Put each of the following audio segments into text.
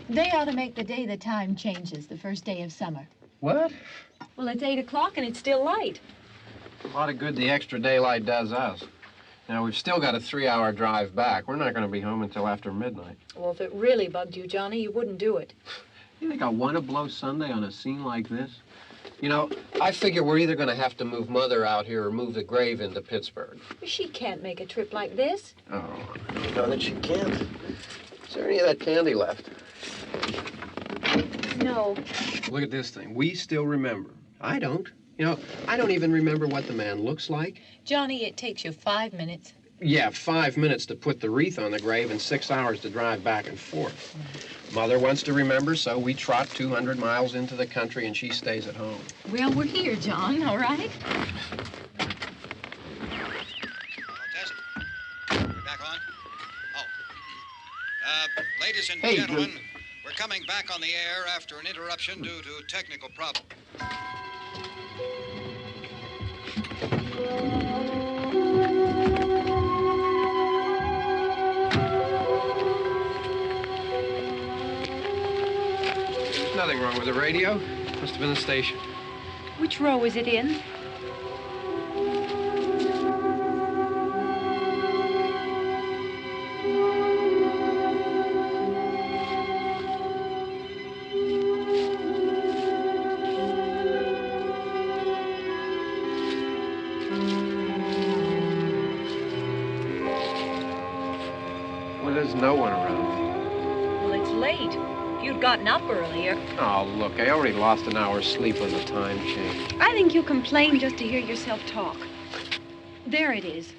They ought to make the day the time changes, the first day of summer. What? Well, it's 8 o'clock and it's still light. A lot of good the extra daylight does us. Now, we've still got a 3-hour drive back. We're not going to be home until after midnight. Well, if it really bugged you, Johnny, you wouldn't do it. You think I want to blow Sunday on a scene like this? You know, I figure we're either going to have to move Mother out here or move the grave into Pittsburgh. She can't make a trip like this. Oh, you know that she can't. Is there any of that candy left? No. Look at this thing. We still remember. I don't. You know, I don't even remember what the man looks like. Johnny, it takes you 5 minutes. Yeah, 5 minutes to put the wreath on the grave and 6 hours to drive back and forth. Mother wants to remember, so we trot 200 miles into the country and she stays at home. Well, we're here, John, all right? Test. We're back on? Oh. Ladies and gentlemen, we're coming back on the air after an interruption due to technical problem. There's nothing wrong with the radio. Must have been the station. Which row is it in? Well, there's no one around. Well, it's late. If you'd gotten up earlier. Oh, look, I already lost an hour's sleep on the time change. I think you complain just to hear yourself talk. There it is.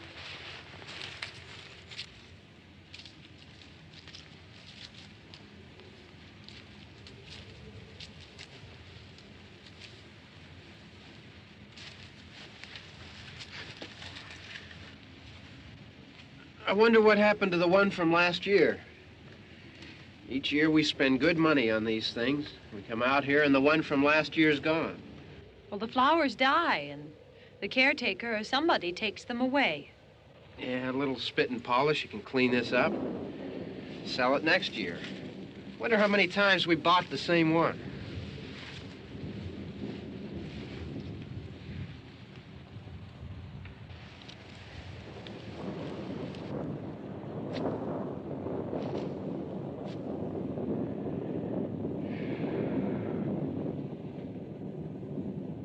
I wonder what happened to the one from last year. Each year we spend good money on these things. We come out here and the one from last year's gone. Well, the flowers die, and the caretaker or somebody takes them away. Yeah, a little spit and polish. You can clean this up. Sell it next year. Wonder how many times we bought the same one.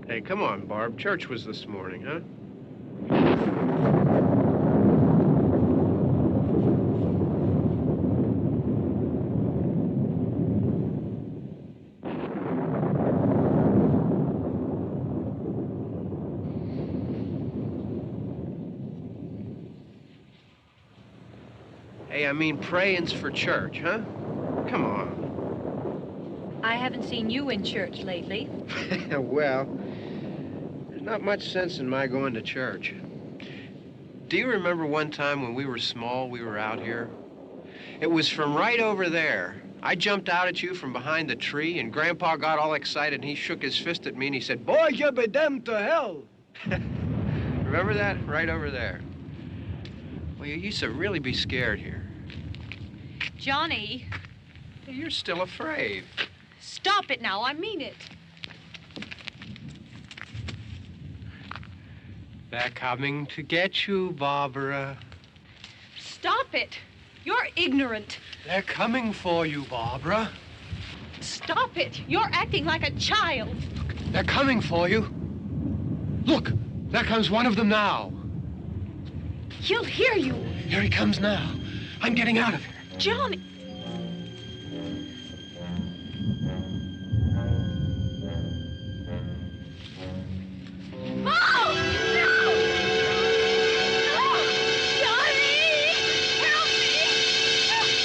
Hey, come on, Barb. Church was this morning, huh? Hey, I mean praying's for church, huh? Come on. I haven't seen you in church lately. Well, there's not much sense in my going to church. Do you remember one time when we were small, we were out here? It was from right over there. I jumped out at you from behind the tree, and Grandpa got all excited, and he shook his fist at me, and he said, "Boy, you be damned to hell." Remember that? Right over there. Well, you used to really be scared here. Johnny, You're still afraid. stop it now. I mean it. They're coming to get you, Barbara. Stop it. You're ignorant. They're coming for you, Barbara. Stop it. You're acting like a child. They're coming for you. Look, there comes one of them now. He'll hear you. Here he comes now. I'm getting out of here. Johnny. Oh! No! No! Johnny! Help me!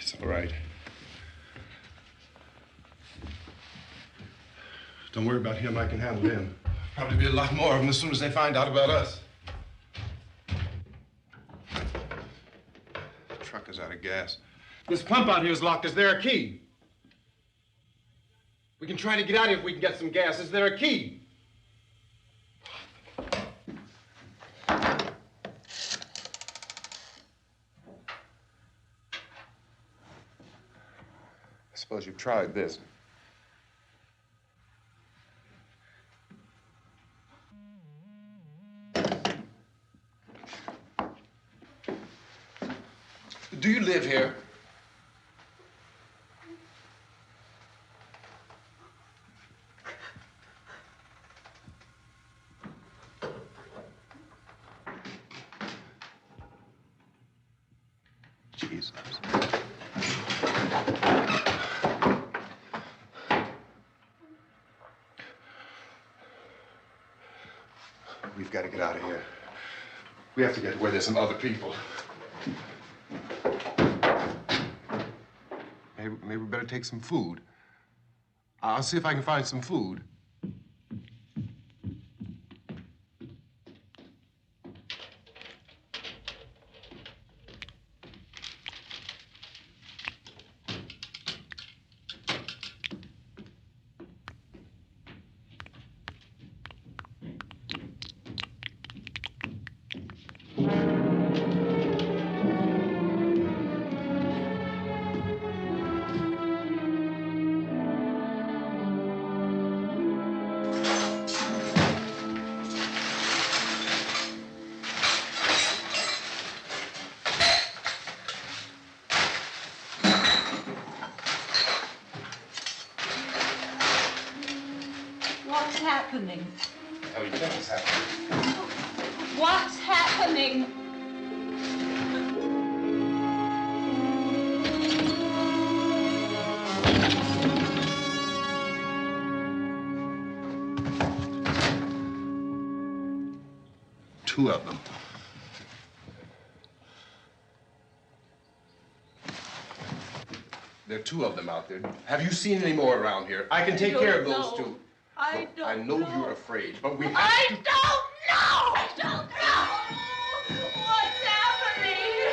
It's all right. Don't worry about him. I can handle him. Probably be a lot more of them as soon as they find out about us. The truck is out of gas. This pump out here is locked. Is there a key? We can try to get out here if we can get some gas. Is there a key? I suppose you've tried this. Do you live here? Jesus. We've got to get out of here. We have to get to where there's some other people. Maybe we better take some food. I'll see if I can find some food. What's happening? How do you think it's happening? What's happening? Two of them. There are two of them out there. Have you seen any more around here? I can take care of those two. I Look, I know you're afraid, but we have I to... don't know! I don't know! What's happening?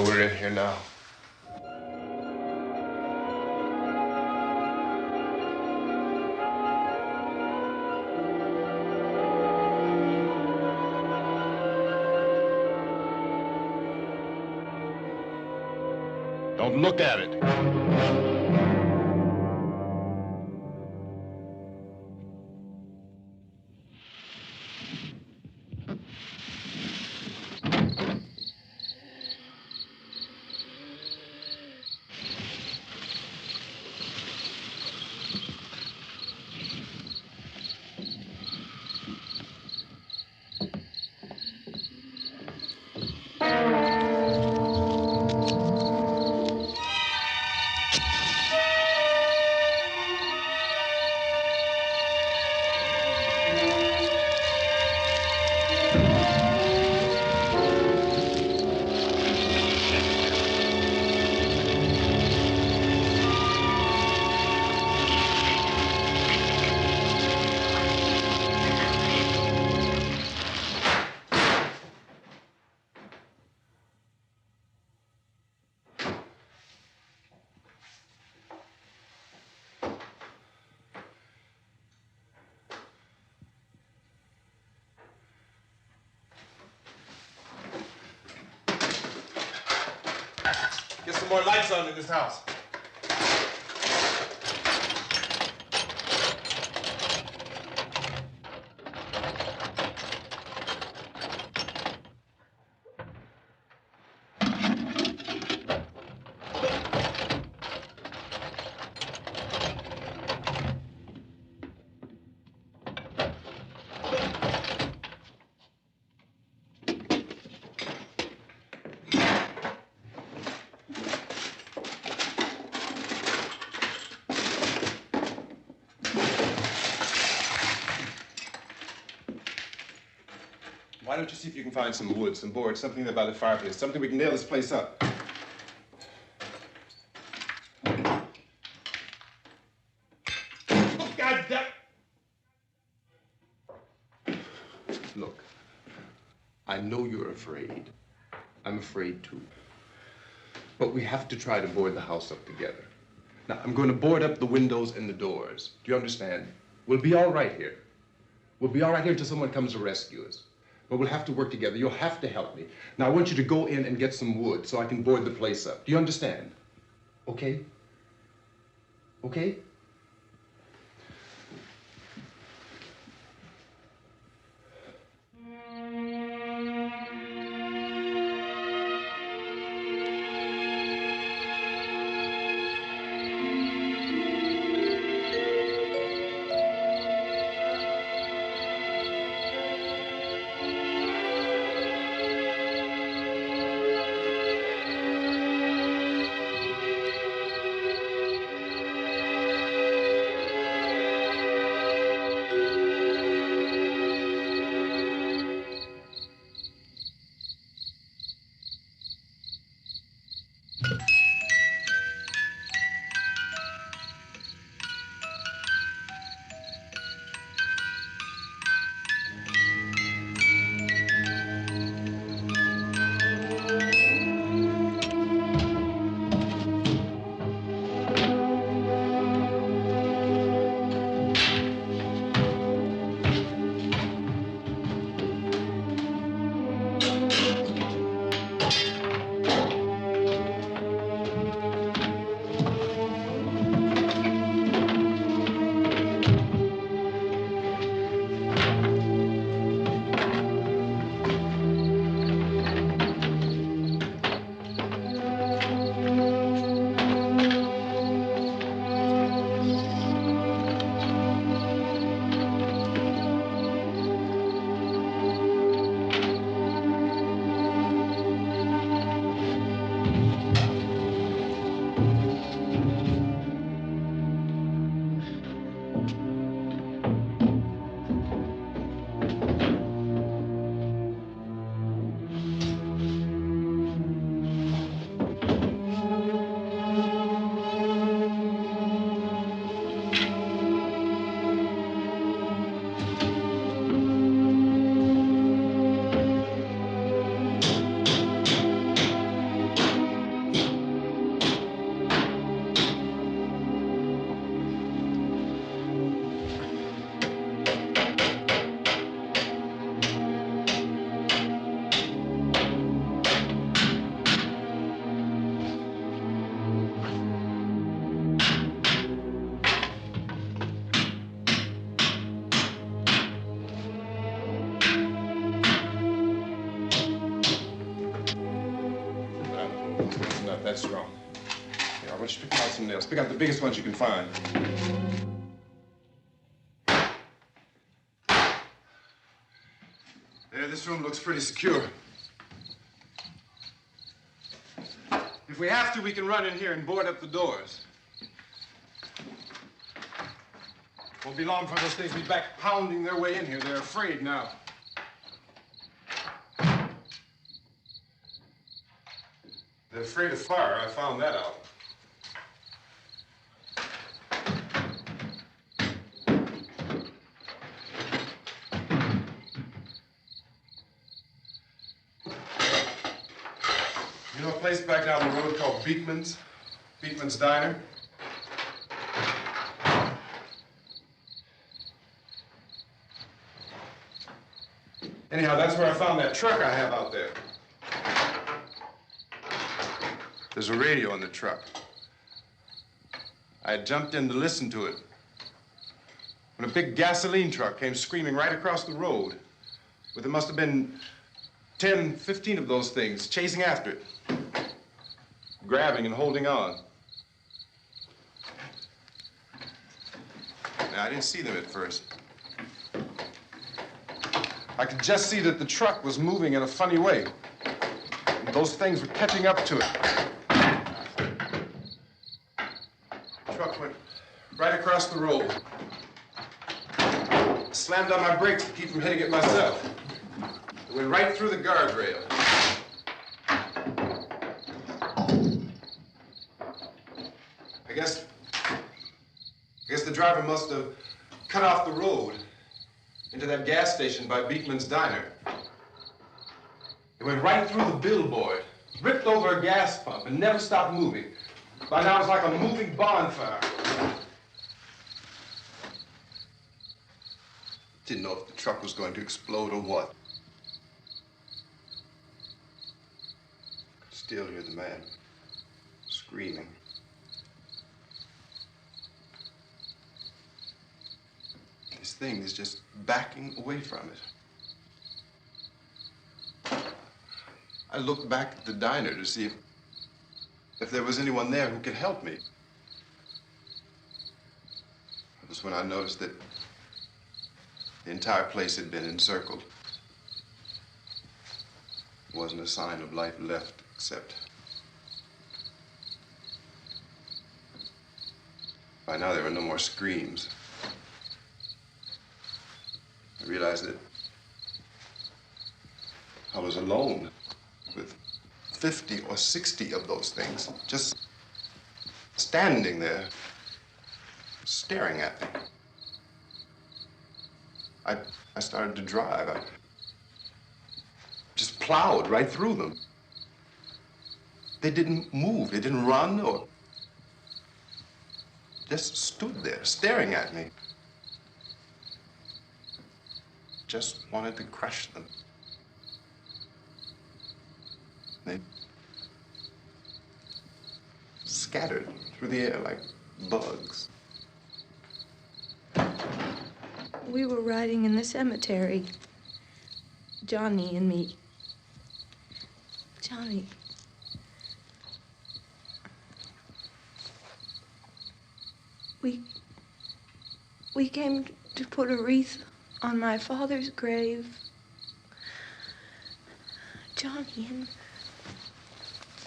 Oh, we're in here now. Don't look at it. Get some more lights on in this house. Why don't you see if you can find some wood, some boards, something there by the fireplace, something we can nail this place up. Oh, God damn! Look, I know you're afraid. I'm afraid too. But we have to try to board the house up together. Now, I'm going to board up the windows and the doors. Do you understand? We'll be all right here. We'll be all right here until someone comes to rescue us. But we'll have to work together. You'll have to help me. Now, I want you to go in and get some wood so I can board the place up. Do you understand? Okay? Okay? that's wrong. Here, I want you to pick out some nails. Pick out the biggest ones you can find. There, this room looks pretty secure. If we have to, we can run in here and board up the doors. Won't be long before those things be back pounding their way in here. They're afraid now. They're afraid of fire. I found that out. You know a place back down the road called Beekman's? Beekman's Diner? Anyhow, that's where I found that truck I have out there. There's a radio in the truck. I had jumped in to listen to it when a big gasoline truck came screaming right across the road with there must have been 10, 15 of those things chasing after it, grabbing and holding on. Now, I didn't see them at first. I could just see that the truck was moving in a funny way. And those things were catching up to it. The truck went right across the road. I slammed on my brakes to keep from hitting it myself. It went right through the guardrail. I guess the driver must have cut off the road into that gas station by Beekman's Diner. It went right through the billboard, ripped over a gas pump, and never stopped moving. By now, it's like a moving bonfire. Didn't know if the truck was going to explode or what. Could still hear the man screaming. This thing is just backing away from it. I looked back at the diner to see if there was anyone there who could help me. It was when I noticed that the entire place had been encircled. There wasn't a sign of life left except by now there were no more screams. I realized that I was alone with 50 or 60 of those things, just standing there, staring at me. I started to drive. I just plowed right through them. They didn't move, they didn't run or just stood there, staring at me. Just wanted to crush them. They scattered through the air like bugs. We were riding in the cemetery, Johnny and me. Johnny. We came to put a wreath on my father's grave. Johnny,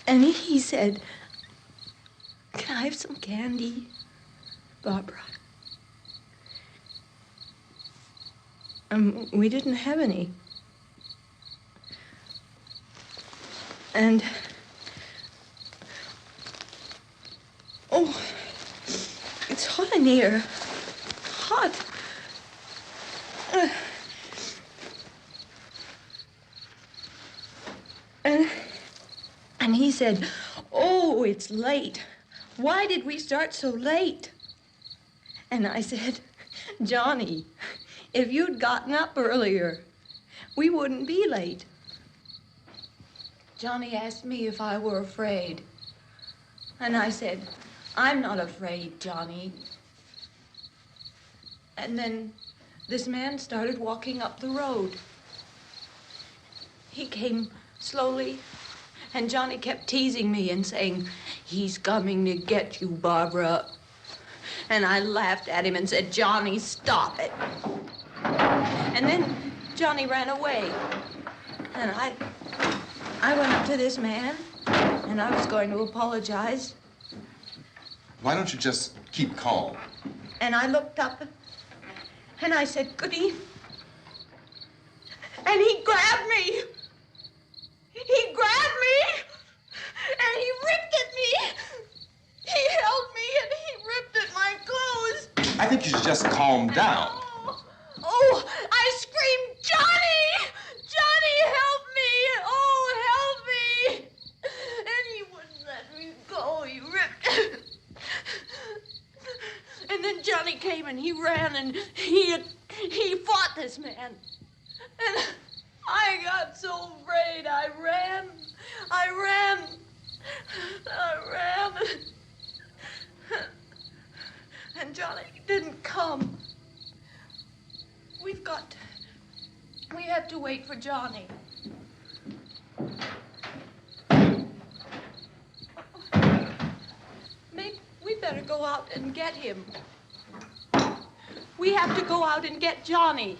and he said, "Can I have some candy, Barbra?" We didn't have any. And, oh, it's hot in here. Hot. And he said, "Oh, it's late. Why did we start so late?" And I said, "Johnny, if you'd gotten up earlier, we wouldn't be late." Johnny asked me if I were afraid. And I said, "I'm not afraid, Johnny." And then this man started walking up the road. He came slowly, and Johnny kept teasing me and saying, "He's coming to get you, Barbara." And I laughed at him and said, "Johnny, stop it." And then Johnny ran away. And I went up to this man, and I was going to apologize. Why don't you just keep calm? And I looked up, and I said, "Good evening." And he grabbed me. He grabbed me, and he ripped at me. He held me, and he ripped at my clothes. I think you should just calm down. Oh, I screamed, "Johnny! Johnny, help me! Oh, help me!" And he wouldn't let me go. He ripped. And then Johnny came and he ran and he fought this man. And I got so afraid. I ran. And Johnny didn't come. We have to wait for Johnny. Maybe we better go out and get him. We have to go out and get Johnny.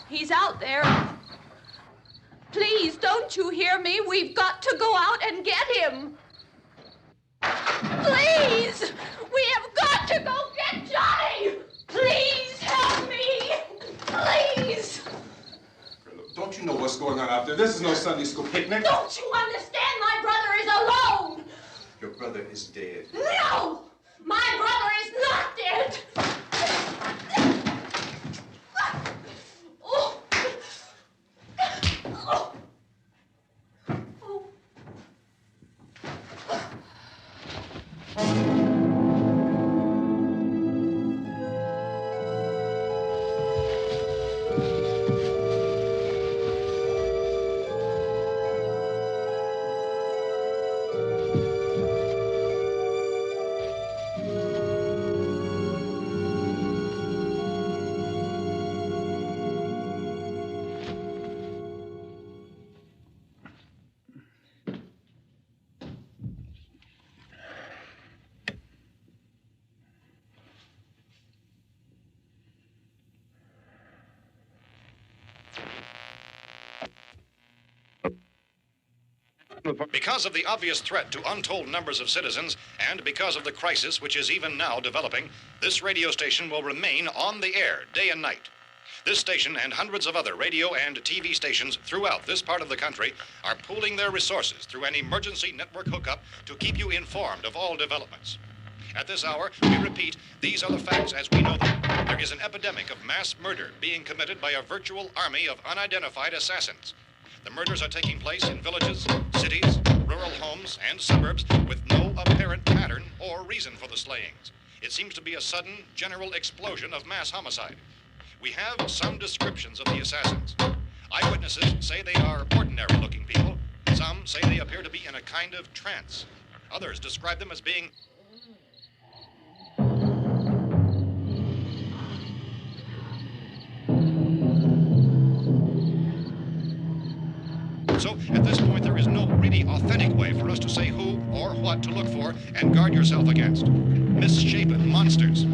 He's out there. Please, don't you hear me? We've got to go out and get him. Please! We have got to go get Johnny! Please help me! Please! Don't you know what's going on out there? This is no Sunday school picnic. Don't you understand? My brother is alone! Your brother is dead. No! My brother is not dead! Oh. Oh. Because of the obvious threat to untold numbers of citizens, and because of the crisis which is even now developing, this radio station will remain on the air day and night. This station and hundreds of other radio and TV stations throughout this part of the country are pooling their resources through an emergency network hookup to keep you informed of all developments. At this hour, we repeat, these are the facts as we know them. There is an epidemic of mass murder being committed by a virtual army of unidentified assassins. The murders are taking place in villages, cities, rural homes, and suburbs with no apparent pattern or reason for the slayings. It seems to be a sudden, general explosion of mass homicide. We have some descriptions of the assassins. Eyewitnesses say they are ordinary-looking people. Some say they appear to be in a kind of trance. Others describe them as being So, at this point, there is no really authentic way for us to say who or what to look for and guard yourself against. Misshapen monsters.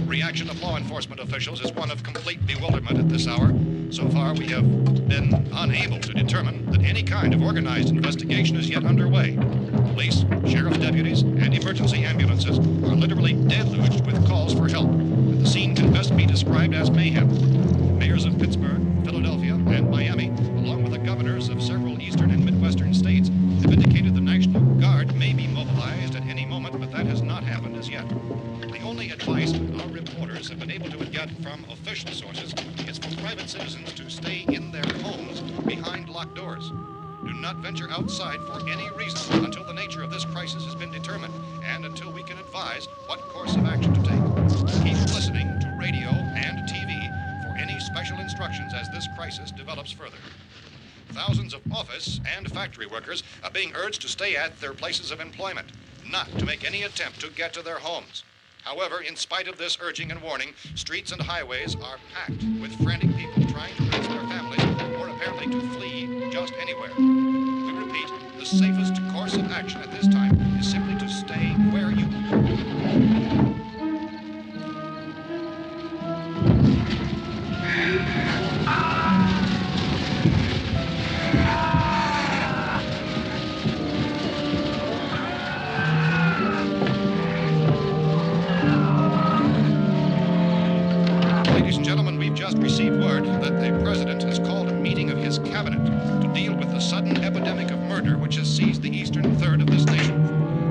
Reaction of law enforcement officials is one of complete bewilderment at this hour. So far, we have been unable to determine that any kind of organized investigation is yet underway. Police, sheriff's deputies, and emergency ambulances are literally deluged with calls for help. The scene can best be described as mayhem. Mayors of Pittsburgh, Philadelphia, and Miami, along with the governors of several eastern and midwestern states, have indicated the National Guard may be mobilized at any moment, but that has not happened as yet. The only advice our reporters have been able to get from official sources is for private citizens to stay in their homes behind locked doors. Do not venture outside for any reason until the nature of this crisis has been determined and until we can advise what course of action to take. Keep listening to radio and TV for any special instructions as this crisis develops further. Thousands of office and factory workers are being urged to stay at their places of employment, not to make any attempt to get to their homes. However, in spite of this urging and warning, streets and highways are packed with frantic people trying to raise their families or apparently to flee just anywhere. We repeat, the safest course of action at this time is simply to stay where you are. Ladies and gentlemen, we've just received word that the president has called a meeting of his cabinet to deal with the sudden epidemic of murder which has seized the eastern third of this nation.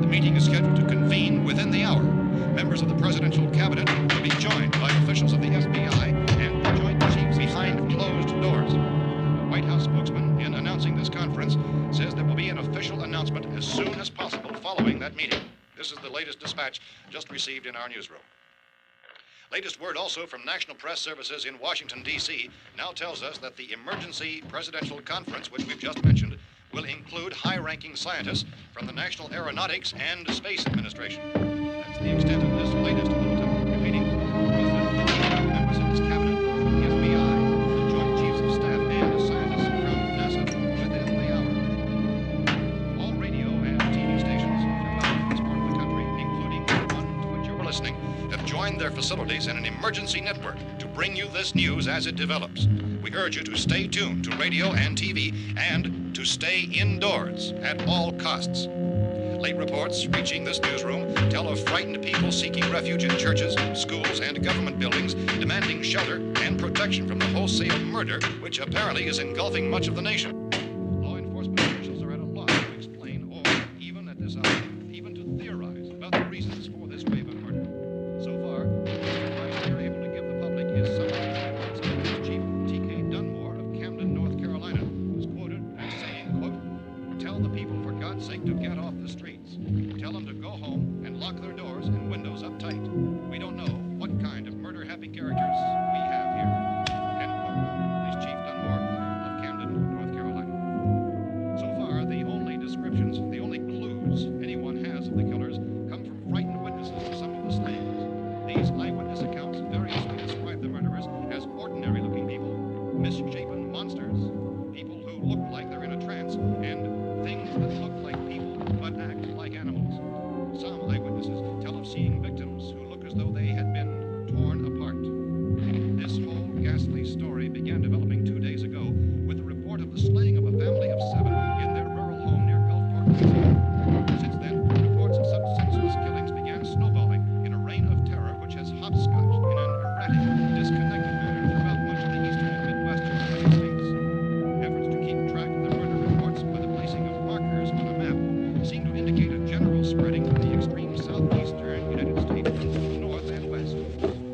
The meeting is scheduled to convene within the hour. Members of the presidential cabinet will be joined by officials of the FBI and the joint chiefs behind closed doors. The White House spokesman, in announcing this conference, says there will be an official announcement as soon as possible following that meeting. This is the latest dispatch just received in our newsroom. Latest word also from National Press Services in Washington, D.C. now tells us that the emergency presidential conference, which we've just mentioned, will include high-ranking scientists from the National Aeronautics and Space Administration. That's the extent of this latest bulletin. Repeating, the President, members of his cabinet, the FBI, the Joint Chiefs of Staff, and scientists from NASA within the hour. All radio and TV stations throughout this part of the country, including the one to which you're listening, have joined their facilities in an emergency network to bring you this news as it develops. We urge you to stay tuned to radio and TV and to stay indoors at all costs. Late reports reaching this newsroom tell of frightened people seeking refuge in churches, schools, and government buildings, demanding shelter and protection from the wholesale murder which apparently is engulfing much of the nation. Law enforcement officials are at a loss to explain or, even at this hour, even to theorize about the reasons for this wave of murder. So far, the advice we are able to give the public is summarized by Police Chief T.K. Dunmore of Camden, North Carolina, who's quoted as saying, quote, "Tell the people for God's sake to get off the streets. Tell them to go home and lock their doors and windows up tight. We don't know what kind of murder-happy characters we have here." End quote. Police Chief Dunmore of Camden, North Carolina. So far, the only descriptions, the only clues anyone has of the killers come from frightened witnesses to some of the slayings. These eyewitness accounts variously describe the murderers as ordinary-looking people, misshapen monsters, people who look like they're in a trance, and things that look like people but act like animals. Some eyewitnesses tell of seeing victims who look as though they had been torn apart. This whole ghastly story began developing 2 days ago with the report of the slaying of a family of 7 in their rural home near Gulfport, Louisiana. Since then, reports of such senseless killings began snowballing in a reign of terror which has hopscotched in an erratic, disconnected manner throughout much of the eastern and midwestern United States. Efforts to keep track of the murder reports by the placing of markers on a map seem to indicate a general spreading from the extreme southeastern United States to the north and west.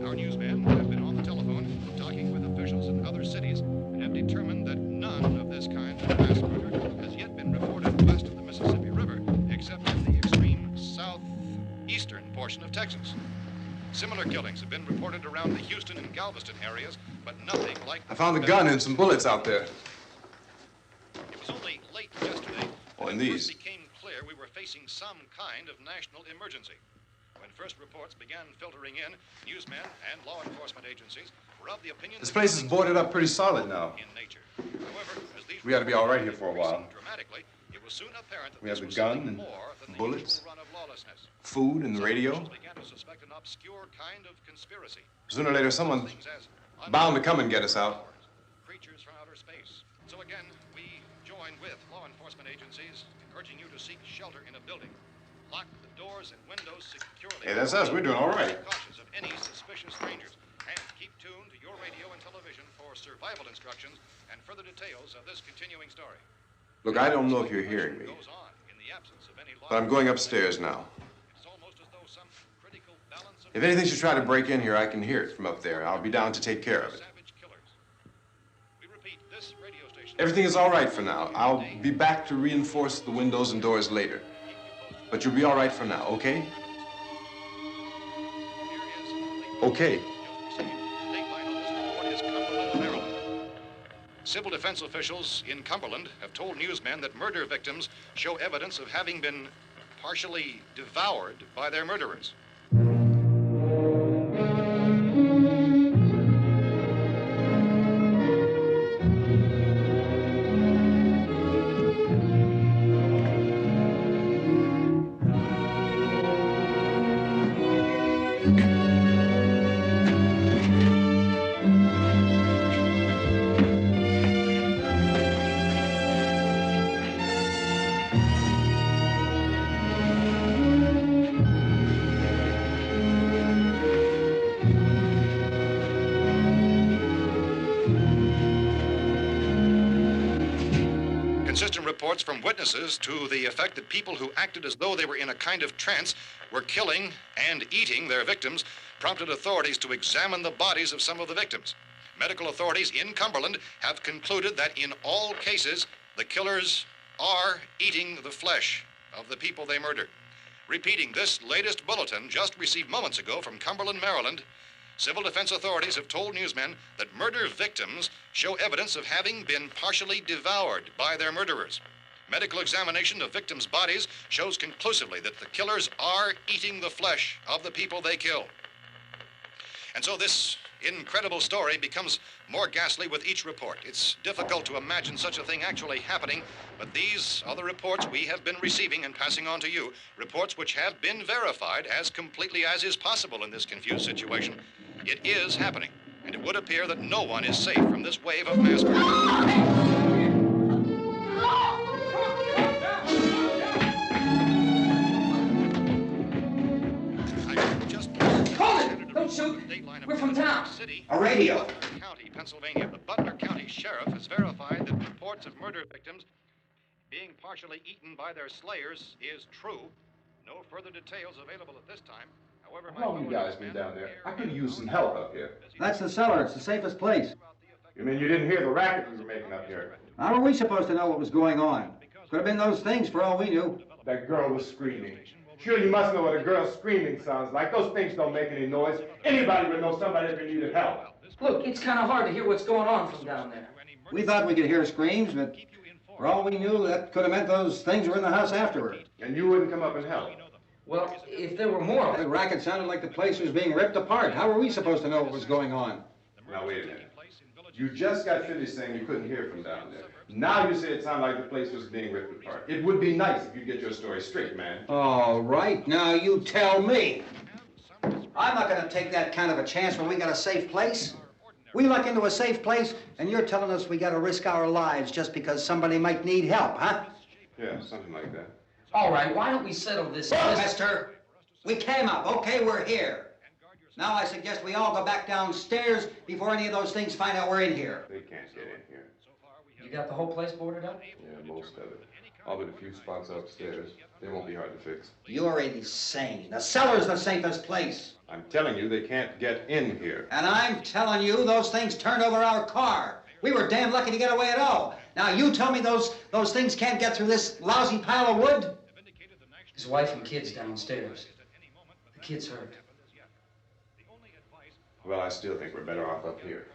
Our newsmen have been on the telephone talking with officials in other cities and have determined that none of this kind of mass murder has yet been reported west of the Mississippi River, except in the extreme southeastern portion of Texas. Similar killings have been reported around the Houston and Galveston areas, but nothing like... I found a gun and some bullets out there. It was only late yesterday Oh, that and it these. first became clear we were facing some kind of national emergency. When first reports began filtering in, newsmen and law enforcement agencies were of the opinion This that place is nothing boarded up pretty solid now. in nature. However, as these We ought to be all right here for a while. dramatically, it was soon apparent that We this have the was gun something and more than the bullets, usual run of lawlessness. food and the Some radio. officials began to suspect an obscure kind of conspiracy. Sooner or later, someone's Things as bound to come and get us out. creatures from outer space. So again, we join with law enforcement agencies, urging you to seek shelter in a building. Lock the doors and windows securely. Hey, that's us. We're doing all right. Be cautious of any suspicious strangers, and keep tuned to your radio and television for survival instructions and further details of this continuing story. Look, I don't know if you're hearing me, Goes on in the absence of any law. but I'm going upstairs now. It's almost as though some critical balance of If anything should try to break in here, I can hear it from up there. I'll be down to take care of it. savage killers. We repeat, this radio station. Everything is all right for now. I'll be back to reinforce the windows and doors later. But you'll be all right for now, okay? Okay. Civil defense officials in Cumberland have told newsmen that murder victims show evidence of having been partially devoured by their murderers. Consistent reports from witnesses to the effect that people who acted as though they were in a kind of trance were killing and eating their victims prompted authorities to examine the bodies of some of the victims. Medical authorities in Cumberland have concluded that in all cases, the killers are eating the flesh of the people they murdered. Repeating this latest bulletin just received moments ago from Cumberland, Maryland, civil defense authorities have told newsmen that murder victims show evidence of having been partially devoured by their murderers. Medical examination of victims' bodies shows conclusively that the killers are eating the flesh of the people they kill. And so this incredible story becomes more ghastly with each report. It's difficult to imagine such a thing actually happening, but these are the reports we have been receiving and passing on to you, reports which have been verified as completely as is possible in this confused situation. It is happening, and it would appear that no one is safe from this wave of mass murder. Don't shoot. We're from town. A radio. County, Pennsylvania. The Butler County Sheriff has verified that reports of murder victims being partially eaten by their slayers is true. No further details available at this time. However, How long you guys been down there? I could use some help up here. That's the cellar. It's the safest place. You mean you didn't hear the racket we were making up here? How are we supposed to know what was going on? Could have been those things for all we knew. That girl was screaming. Sure, you must know what a girl screaming sounds like. Those things don't make any noise. Anybody would know somebody ever needed help. Look, it's kind of hard to hear what's going on from down there. We thought we could hear screams, but for all we knew, that could have meant those things were in the house afterward. And you wouldn't come up and help? Well, if there were more... The racket sounded like the place was being ripped apart. How were we supposed to know what was going on? Now, wait a minute. You just got finished saying you couldn't hear from down there. Now you say it sounded like the place was being ripped apart. It would be nice if you get your story straight, man. All right, now you tell me. I'm not going to take that kind of a chance when we got a safe place. We luck into a safe place, and you're telling us we got to risk our lives just because somebody might need help, huh? Yeah, something like that. All right, why don't we settle this... Look, mister, we came up. Okay, we're here. Now I suggest we all go back downstairs before any of those things find out we're in here. They can't get in here. You got the whole place boarded up? Yeah, most of it. All but a few spots upstairs. They won't be hard to fix. You're insane. The cellar's the safest place. I'm telling you, they can't get in here. And I'm telling you, those things turned over our car. We were damn lucky to get away at all. Now you tell me those things can't get through this lousy pile of wood? His wife and kids downstairs. The kid's hurt. Well, I still think we're better off up here.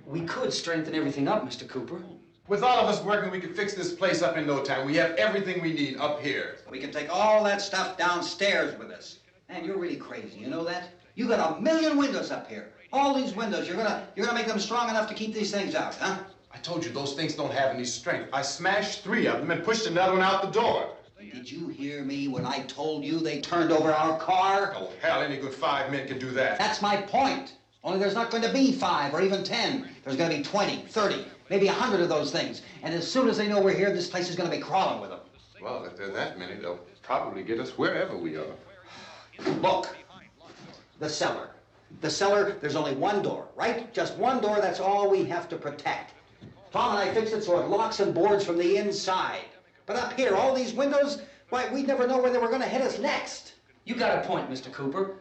We could strengthen everything up, Mr. Cooper. With all of us working, we could fix this place up in no time. We have everything we need up here. We can take all that stuff downstairs with us. Man, you're really crazy, you know that? You got 1,000,000 windows up here. All these windows, you're gonna make them strong enough to keep these things out, huh? I told you, those things don't have any strength. I smashed 3 of them and pushed another one out the door. Did you hear me when I told you they turned over our car? Oh, hell, any good 5 men can do that. That's my point. Only there's not going to be 5 or even 10. There's going to be 20, 30, maybe 100 of those things. And as soon as they know we're here, this place is going to be crawling with them. Well, if there are that many, they'll probably get us wherever we are. Look, the cellar. The cellar, there's only one door, right? Just one door, that's all we have to protect. Tom and I fixed it so it locks and boards from the inside. But up here, all these windows, why, we'd never know where they were going to hit us next. You got a point, Mr. Cooper.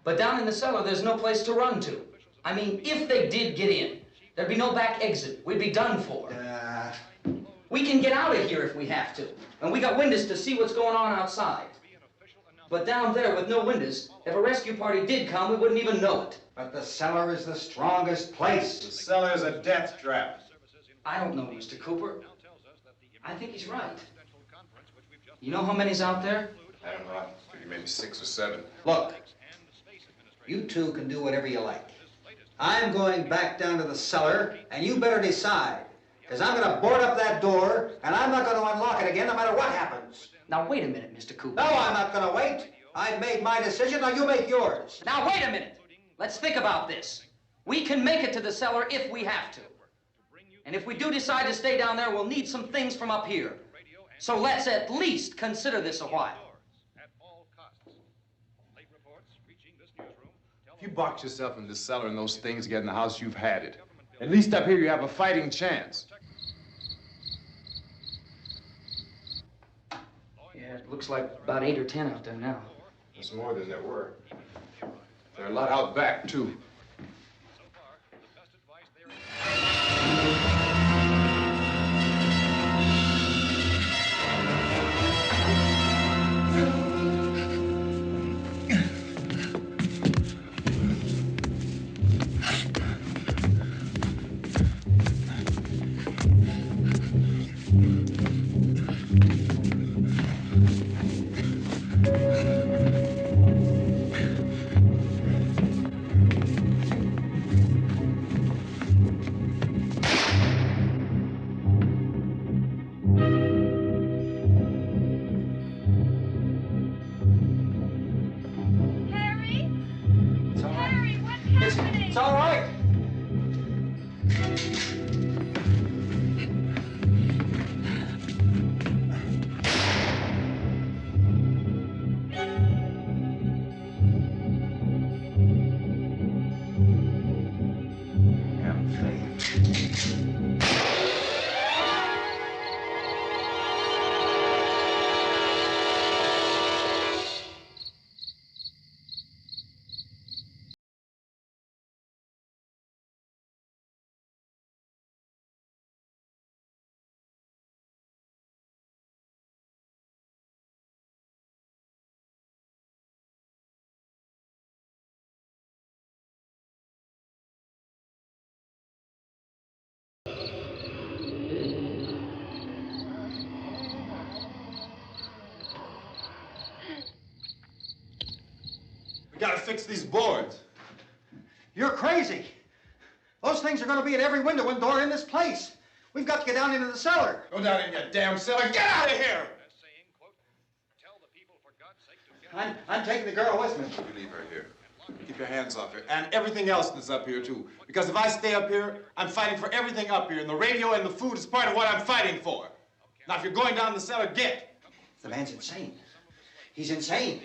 But down in the cellar, there's no place to run to. I mean, if they did get in, there'd be no back exit. We'd be done for. We can get out of here if we have to. And we got windows to see what's going on outside. But down there with no windows, if a rescue party did come, we wouldn't even know it. But the cellar is the strongest place. The cellar's a death trap. I don't know, Mr. Cooper. I think he's right. You know how many's out there? I don't know. I figure maybe 6 or 7. Look, you two can do whatever you like. I'm going back down to the cellar, and you better decide. Because I'm going to board up that door, and I'm not going to unlock it again no matter what happens. Now, wait a minute, Mr. Cooper. No, I'm not going to wait. I've made my decision, now you make yours. Now, wait a minute. Let's think about this. We can make it to the cellar if we have to. And if we do decide to stay down there, we'll need some things from up here. So let's at least consider this a while. If you box yourself in the cellar and those things get in the house, you've had it. At least up here you have a fighting chance. Yeah, it looks like about 8 or 10 out there now. There's more than there were. There are a lot out back, too. It's all right. We gotta fix these boards. You're crazy. Those things are going to be at every window and door in this place. We've got to get down into the cellar. Go down in your damn cellar. Get out of here! I'm taking the girl with me. You leave her here. Keep your hands off her. And everything else that's up here, too. Because if I stay up here, I'm fighting for everything up here. And the radio and the food is part of what I'm fighting for. Now, if you're going down the cellar, get. The man's insane. He's insane.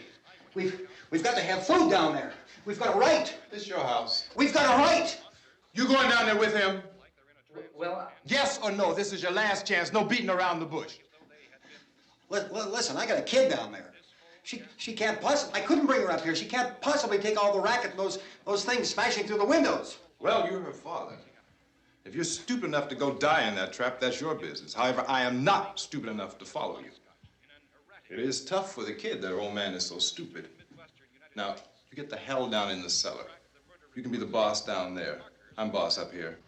We've got to have food down there. We've got a right. This is your house. We've got a right. You going down there with him? Well, Yes or no? This is your last chance. No beating around the bush. Listen, I got a kid down there. She can't possibly, I couldn't bring her up here. She can't possibly take all the racket and those things smashing through the windows. Well, you're her father. If you're stupid enough to go die in that trap, that's your business. However, I am not stupid enough to follow you. It is tough for the kid that her old man is so stupid. Now, you get the hell down in the cellar. You can be the boss down there. I'm boss up here.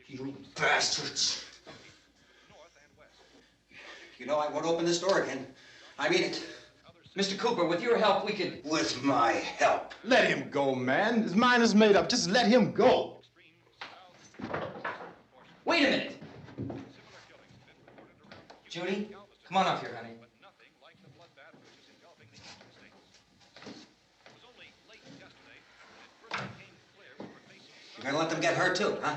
You bastards. You know, I won't open this door again. I mean it. Mr. Cooper, with your help, we could... With my help. Let him go, man. His mind is made up. Just let him go. Wait a minute. Judy, come on up here, honey. You're gonna let them get hurt too, huh?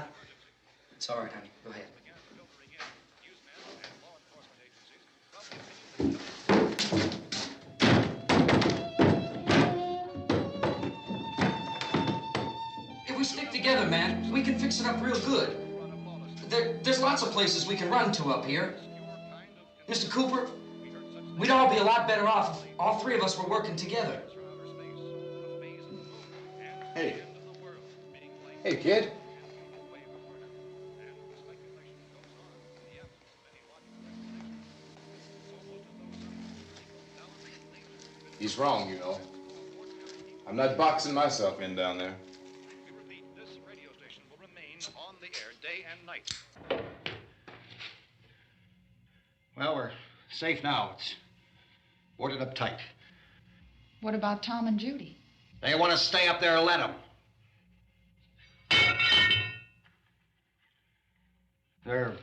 It's all right, honey. Go ahead. If we stick together, man, we can fix it up real good. There's lots of places we can run to up here. Mr. Cooper, we'd all be a lot better off if all three of us were working together. Hey. Hey, kid. He's wrong, you know. I'm not boxing myself in down there. We repeat, this radio station will remain on the air day and night. Well, we're safe now. It's boarded up tight. What about Tom and Judy? They want to stay up there, let them. There are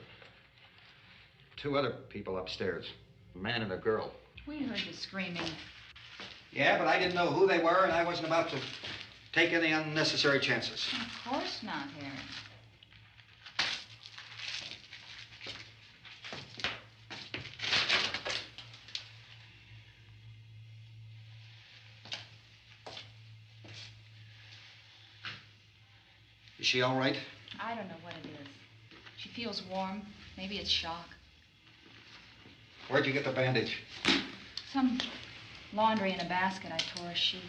two other people upstairs, a man and a girl. We heard the screaming. Yeah, but I didn't know who they were, and I wasn't about to take any unnecessary chances. Of course not, Harry. Is she all right? I don't know what it is. She feels warm. Maybe it's shock. Where'd you get the bandage? Some laundry in a basket. I tore a sheet.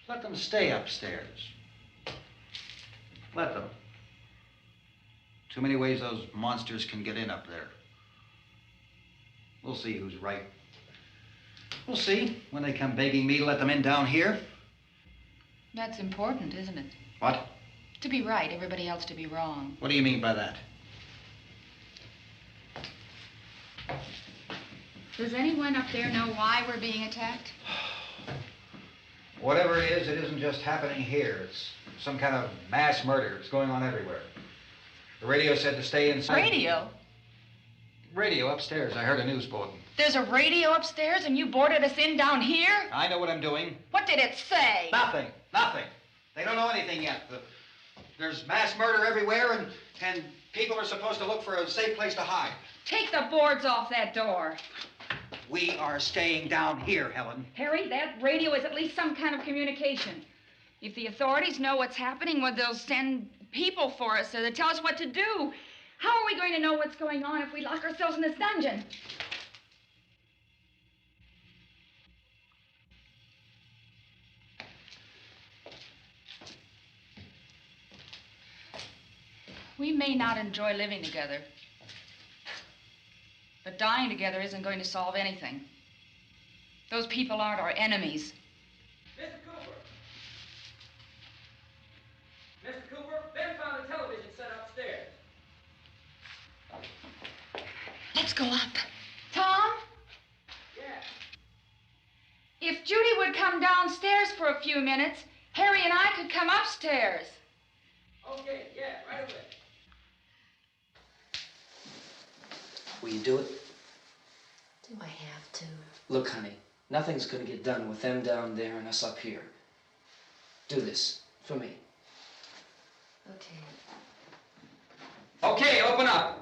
Let them stay upstairs. Let them. Too many ways those monsters can get in up there. We'll see who's right. We'll see when they come begging me to let them in down here. That's important, isn't it? What? To be right, everybody else to be wrong. What do you mean by that? Does anyone up there know why we're being attacked? Whatever it isn't just happening here. It's some kind of mass murder. It's going on everywhere. The radio said to stay inside. Radio? Radio upstairs. I heard a news bulletin. There's a radio upstairs and you boarded us in down here? I know what I'm doing. What did it say? Nothing. Nothing. They don't know anything yet. There's mass murder everywhere, and people are supposed to look for a safe place to hide. Take the boards off that door. We are staying down here, Helen. Harry, that radio is at least some kind of communication. If the authorities know what's happening, well, they'll send people for us to tell us what to do. How are we going to know what's going on if we lock ourselves in this dungeon? We may not enjoy living together, but dying together isn't going to solve anything. Those people aren't our enemies. Mr. Cooper! Mr. Cooper, Ben found a television set upstairs. Let's go up. Tom? Yeah. If Judy would come downstairs for a few minutes, Harry and I could come upstairs. Okay, yeah, right away. Will you do it? Do I have to? Look, honey, nothing's gonna get done with them down there and us up here. Do this for me. Okay. Okay, open up.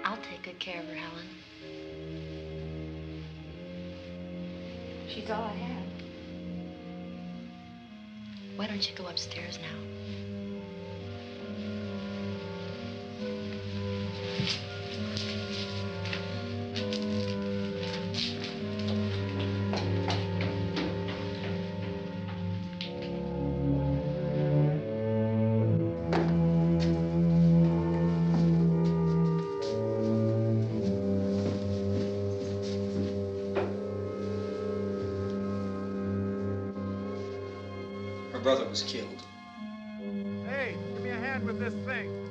I'll take good care of her, Helen. She's all I have. Why don't you go upstairs now? Her brother was killed. Hey, give me a hand with this thing.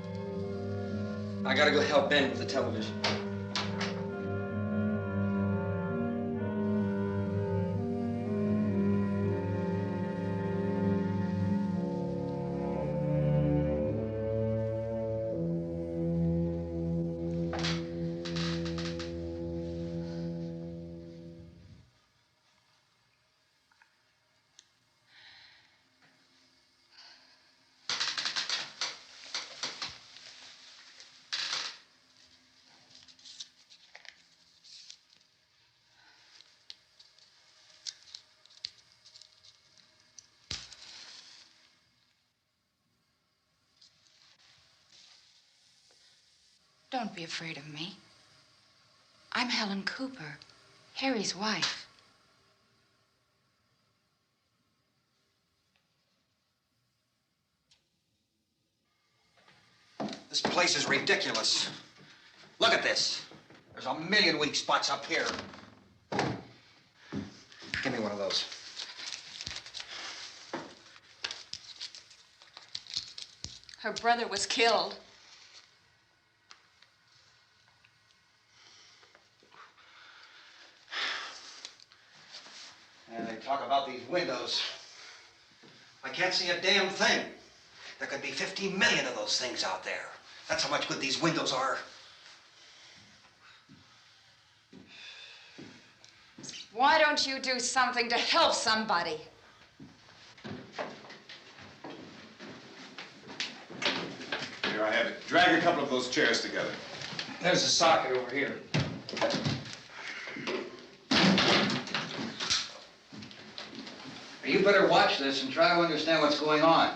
I gotta go help Ben with the television. Don't be afraid of me. I'm Helen Cooper, Harry's wife. This place is ridiculous. Look at this. There's a million weak spots up here. of those. Her brother was killed. And they talk about these windows. I can't see a damn thing. There could be 15 million of those things out there. That's how much good these windows are. Why don't you do something to help somebody? Here I have it. Drag a couple of those chairs together. There's a socket over here. You better watch this and try to understand what's going on.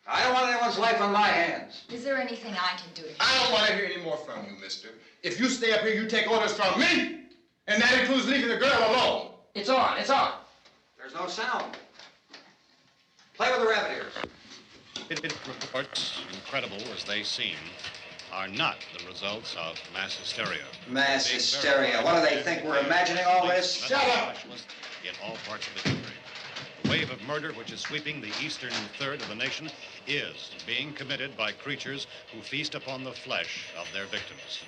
I don't want anyone's life on my hands. Is there anything I can do to help? I don't want to hear any more from you, mister. If you stay up here, you take orders from me. And that includes leaving the girl alone. It's on, it's on. There's no sound. Play with the rabbit ears. Reports, incredible as they seem, are not the results of mass hysteria. Mass hysteria. What do they think? We're imagining all this? Shut up! In all parts of the country. The wave of murder which is sweeping the eastern third of the nation is being committed by creatures who feast upon the flesh of their victims.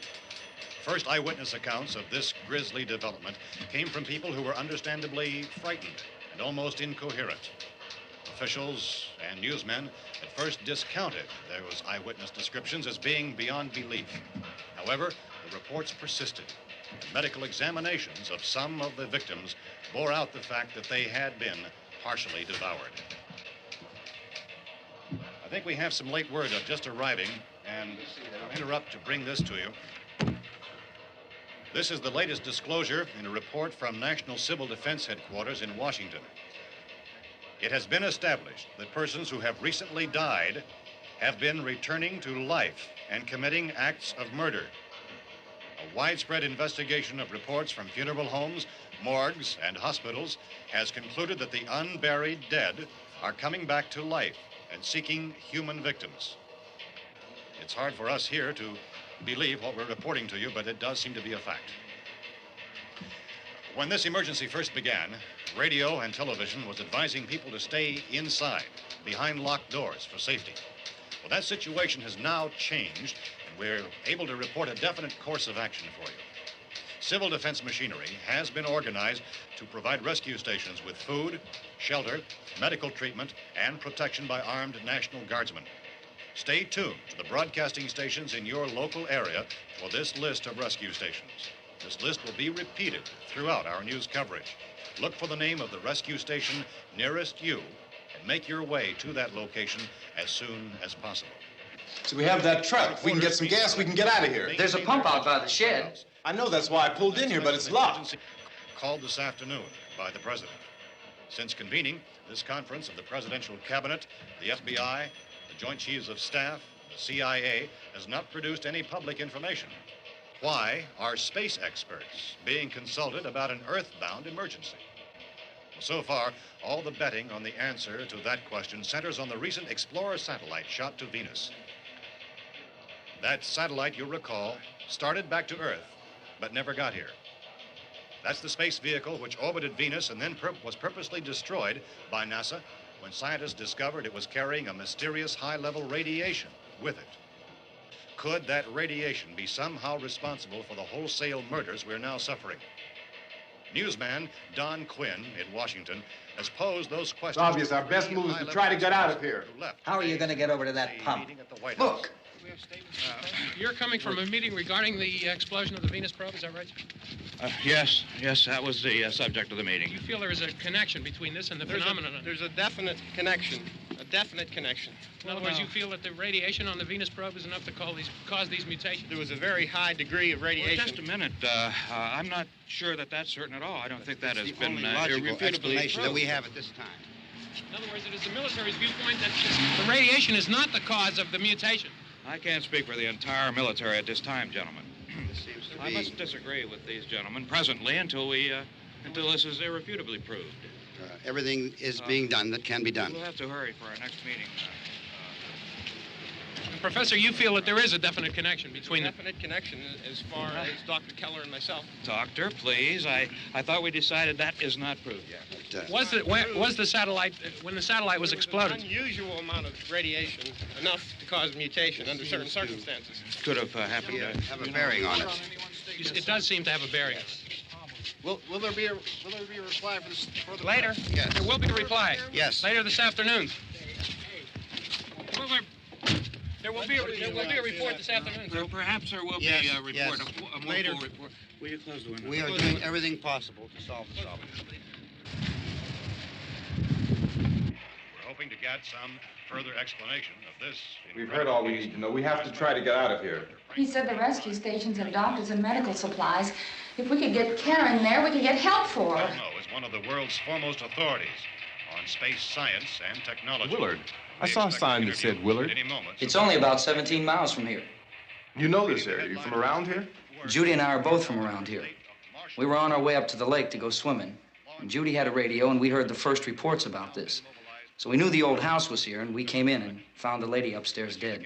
First eyewitness accounts of this grisly development came from people who were understandably frightened and almost incoherent. Officials and newsmen at first discounted those eyewitness descriptions as being beyond belief. However, the reports persisted. And medical examinations of some of the victims bore out the fact that they had been partially devoured. I think we have some late word just arriving, and I'll interrupt to bring this to you. This is the latest disclosure in a report from National Civil Defense Headquarters in Washington. It has been established that persons who have recently died have been returning to life and committing acts of murder. A widespread investigation of reports from funeral homes, morgues, and hospitals has concluded that the unburied dead are coming back to life and seeking human victims. It's hard for us here to believe what we're reporting to you, but it does seem to be a fact. When this emergency first began, radio and television was advising people to stay inside, behind locked doors for safety. Well, that situation has now changed, and we're able to report a definite course of action for you. Civil defense machinery has been organized to provide rescue stations with food, shelter, medical treatment, and protection by armed National Guardsmen. Stay tuned to the broadcasting stations in your local area for this list of rescue stations. This list will be repeated throughout our news coverage. Look for the name of the rescue station nearest you and make your way to that location as soon as possible. So we have that truck. If we can get some gas, we can get out of here. There's a pump out by the shed. I know, that's why I pulled in here, but it's locked. Called this afternoon by the president. Since convening this conference of the presidential cabinet, the FBI, the Joint Chiefs of Staff, the CIA has not produced any public information. Why are space experts being consulted about an earthbound emergency? Well, so far, all the betting on the answer to that question centers on the recent Explorer satellite shot to Venus. That satellite, you'll recall, started back to Earth, but never got here. That's the space vehicle which orbited Venus and then was purposely destroyed by NASA when scientists discovered it was carrying a mysterious high-level radiation with it. Could that radiation be somehow responsible for the wholesale murders we're now suffering? Newsman Don Quinn in Washington has posed those questions. It's obvious our best move is to try to get out of here. How are you going to get over to that pump? Look. You're coming from a meeting regarding the explosion of the Venus probe, is that right? Yes, that was the subject of the meeting. You feel there is a connection between this and the phenomenon? There's a definite connection. In other words, you feel that the radiation on the Venus probe is enough to cause these mutations? There was a very high degree of radiation. Well, just a minute. I'm not sure that that's certain at all. I don't think that has been only logical irrefutably explanation that proved. we have at this time. In other words, it is the military's viewpoint that the radiation is not the cause of the mutation. I can't speak for the entire military at this time, gentlemen. This seems to I be... must disagree with these gentlemen presently until this is irrefutably proved. everything is being done that can be done. We'll have to hurry for our next meeting. Professor, you feel that there is a definite connection between the... Definite connection as far as Dr. Keller and myself. Doctor, please. I thought we decided that is not proved yet. Was the satellite, when the satellite was exploded? Unusual amount of radiation, enough to cause mutation under certain circumstances. Could have happened. Have a bearing on it. It does seem to have a bearing. Will there be a reply for the Later? Yes. There will be a reply. Yes. Later this afternoon. There will be a report this afternoon. Perhaps there will be a report. Yes. A Later. full report. Will you close the window? We are doing everything possible to solve the problem. We're hoping to get some further explanation of this. We've heard all we need to know. We have to try to get out of here. He said the rescue stations have doctors and medical supplies. If we could get care in there, we could get help for her. Romero is one of the world's foremost authorities on space science and technology. Willard. I saw a sign that said Willard. It's only about 17 miles from here. You know this area. You from around here? Judy and I are both from around here. We were on our way up to the lake to go swimming. And Judy had a radio, and we heard the first reports about this. So we knew the old house was here, and we came in and found the lady upstairs dead.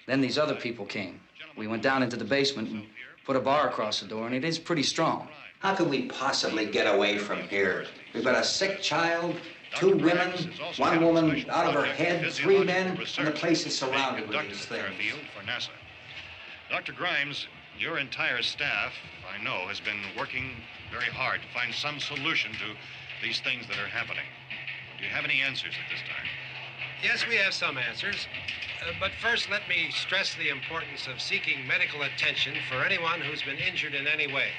Then these other people came. We went down into the basement and put a bar across the door, and it is pretty strong. How could we possibly get away from here? We've got a sick child, 2 women, 1 woman out of her head, 3 men, and the place is surrounded with these things. For NASA. Dr. Grimes, your entire staff, I know, has been working very hard to find some solution to these things that are happening. Do you have any answers at this time? Yes, we have some answers. But first, let me stress the importance of seeking medical attention for anyone who's been injured in any way.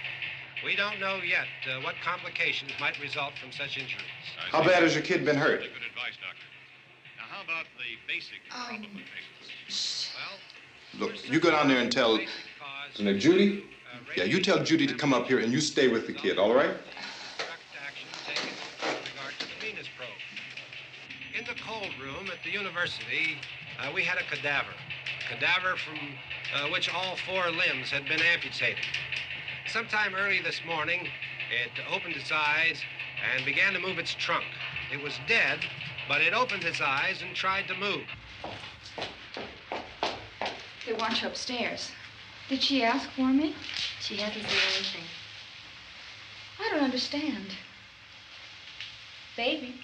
We don't know yet what complications might result from such injuries. How bad has your kid been hurt? Good advice, Doctor. Now, how about the basic problem of patients? Well, Look, you go down there and tell... Now, Judy? Yeah, you tell Judy to come up here and you stay with the kid, all right? In the cold room at the university, we had a cadaver from which all 4 limbs had been amputated. Sometime early this morning, it opened its eyes and began to move its trunk. It was dead, but it opened its eyes and tried to move. They want you upstairs. Did she ask for me? She hasn't said anything. I don't understand. Baby.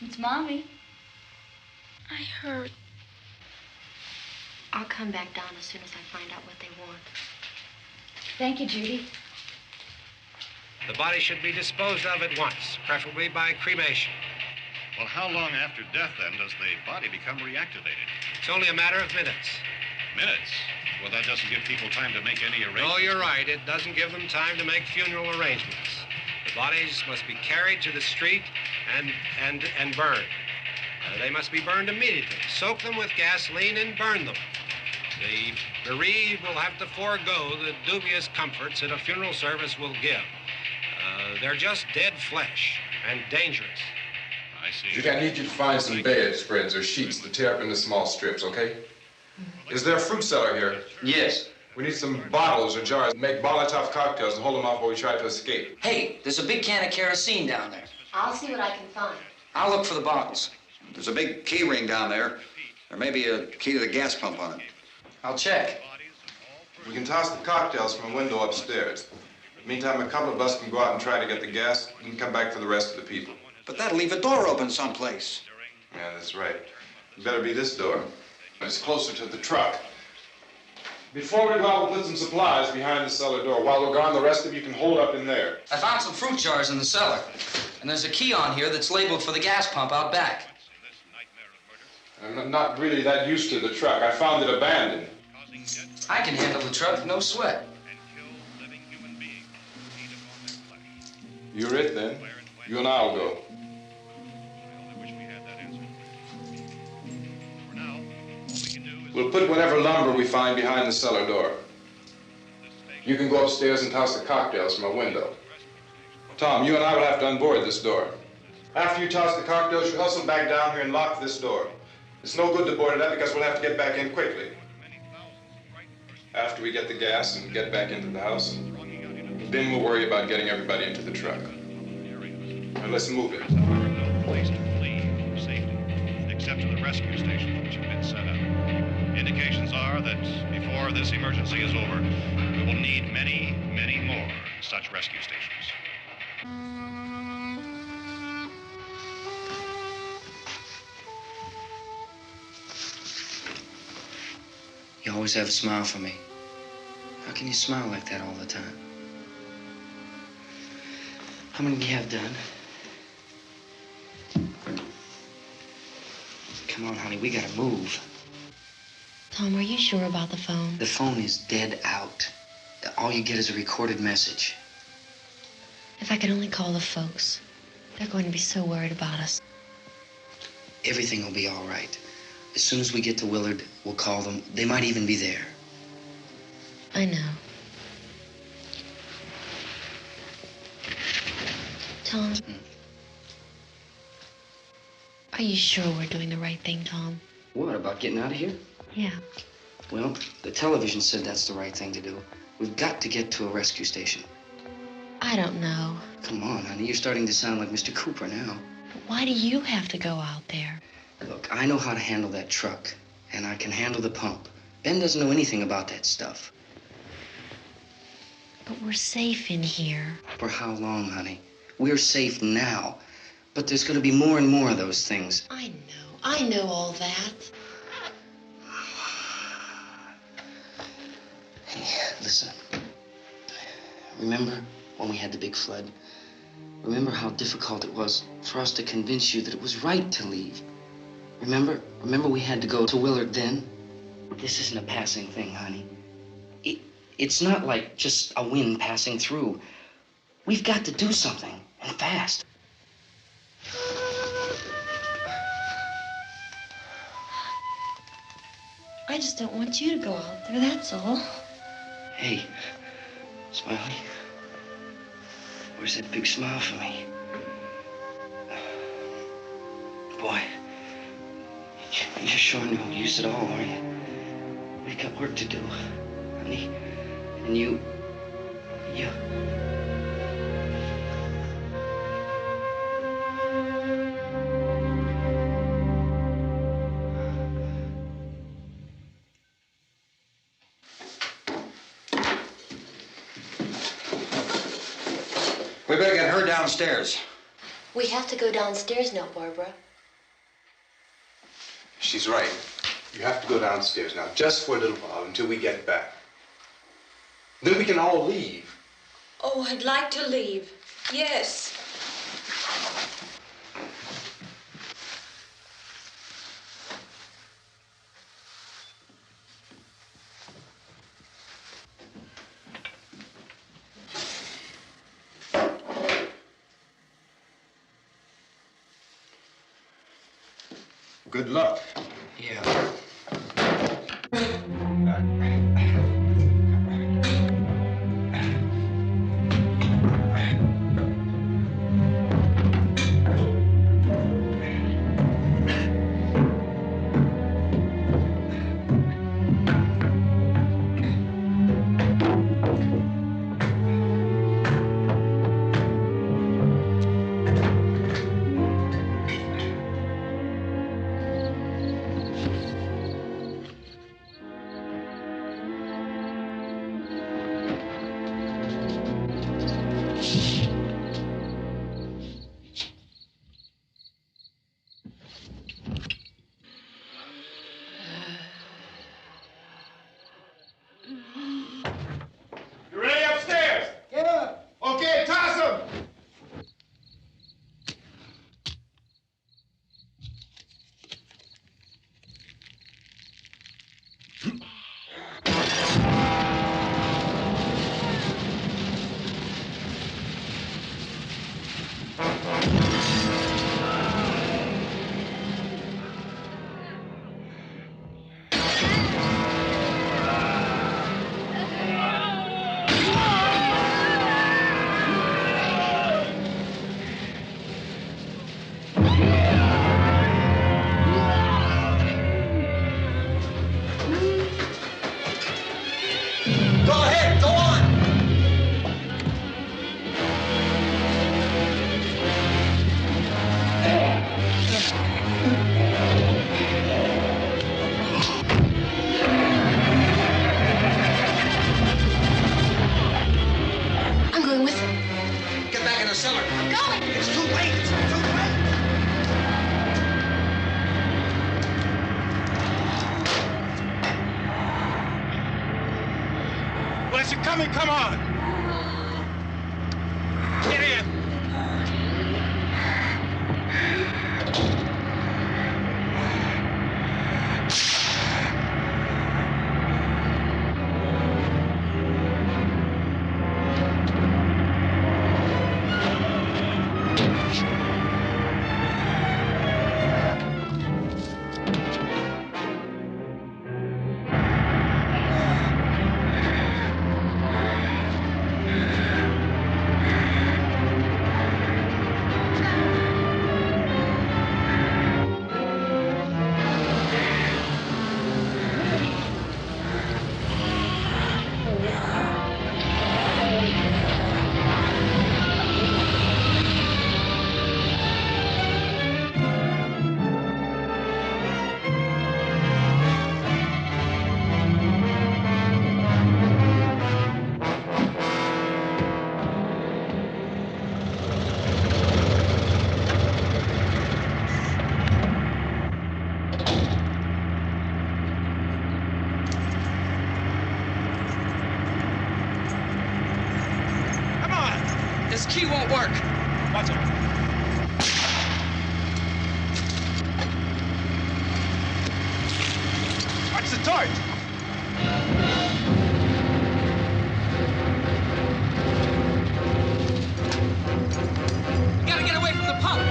It's Mommy. I heard. I'll come back down as soon as I find out what they want. Thank you, Judy. The body should be disposed of at once, preferably by cremation. Well, how long after death, then, does the body become reactivated? It's only a matter of minutes. Minutes? Well, that doesn't give people time to make any arrangements. No, you're right. It doesn't give them time to make funeral arrangements. The bodies must be carried to the street and burned. They must be burned immediately. Soak them with gasoline and burn them. The bereaved will have to forego the dubious comforts that a funeral service will give. They're just dead flesh and dangerous. I see. Judy, I need you to find some bedspreads or sheets to tear up into small strips, okay? Is there a fruit cellar here? Yes. We need some bottles or jars to make Molotov cocktails and hold them off while we try to escape. Hey, there's a big can of kerosene down there. I'll see what I can find. I'll look for the bottles. There's a big key ring down there. There may be a key to the gas pump on it. I'll check. We can toss the cocktails from a window upstairs. Meantime, a couple of us can go out and try to get the gas and come back for the rest of the people. But that'll leave a door open someplace. Yeah, that's right. It better be this door. It's closer to the truck. Before we go out, we'll put some supplies behind the cellar door. While we're gone, the rest of you can hold up in there. I found some fruit jars in the cellar. And there's a key on here that's labeled for the gas pump out back. I'm not really that used to the truck. I found it abandoned. I can handle the truck, no sweat. You're it, then. You and I'll go. We'll put whatever lumber we find behind the cellar door. You can go upstairs and toss the cocktails from a window. Tom, you and I will have to unboard this door. After you toss the cocktails, you hustle back down here and lock this door. It's no good to board it up because we'll have to get back in quickly. After we get the gas and get back into the house, then we'll worry about getting everybody into the truck. Now let's move it. Place to flee for safety, except to the rescue stations which have been set up. Indications are that before this emergency is over, we will need many, many more such rescue stations. You always have a smile for me. How can you smile like that all the time? How many do you have done? Come on, honey, we gotta move. Tom, are you sure about the phone? The phone is dead out. All you get is a recorded message. If I could only call the folks. They're going to be so worried about us. Everything will be all right. As soon as we get to Willard, we'll call them. They might even be there. I know. Tom, are you sure we're doing the right thing, Tom? What, about getting out of here? Yeah. Well, the television said that's the right thing to do. We've got to get to a rescue station. I don't know. Come on, honey, you're starting to sound like Mr. Cooper now. But why do you have to go out there? Look, I know how to handle that truck, and I can handle the pump. Ben doesn't know anything about that stuff. But we're safe in here. For how long, honey? We're safe now. But there's going to be more and more of those things. I know all that. Hey, listen. Remember when we had the big flood? Remember how difficult it was for us to convince you that it was right to leave? Remember we had to go to Willard then? This isn't a passing thing, honey. It's not like just a wind passing through. We've got to do something, and fast. I just don't want you to go out there, that's all. Hey, Smiley, where's that big smile for me? Boy, you're sure no use at all, are you? We've got work to do, honey. And you... We better get her downstairs. We have to go downstairs now, Barbara. She's right. You have to go downstairs now, just for a little while, until we get back. Then we can all leave. Oh, I'd like to leave. Yes. Good luck. Yeah. coming, come on! Get in! This key won't work. Watch it. Watch the torch. You gotta get away from the pump.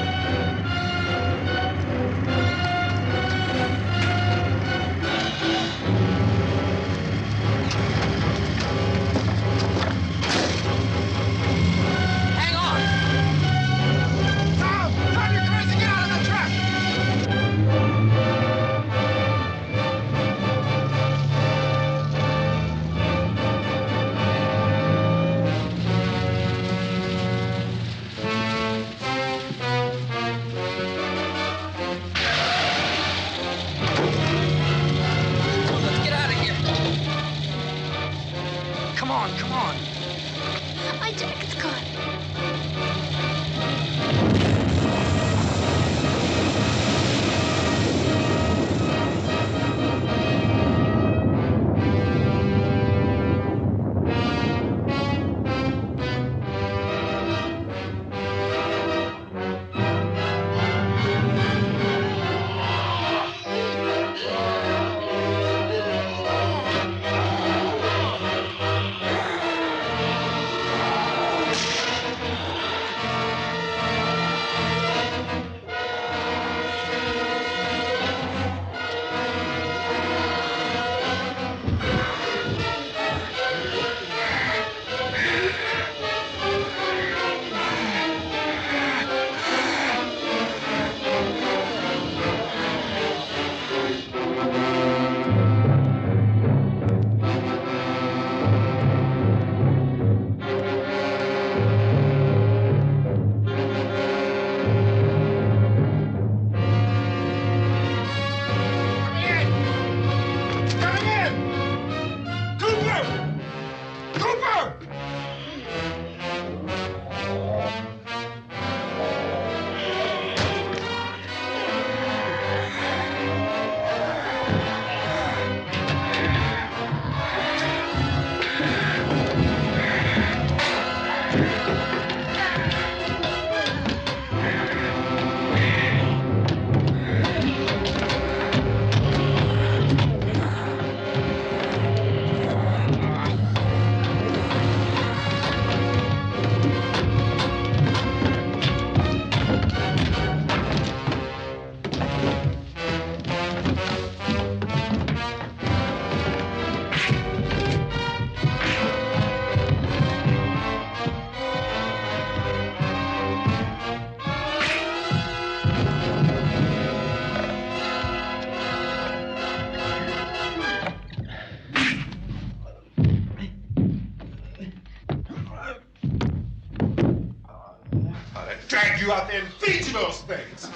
Come on. My jacket's caught. Drag you out there and feed you those things.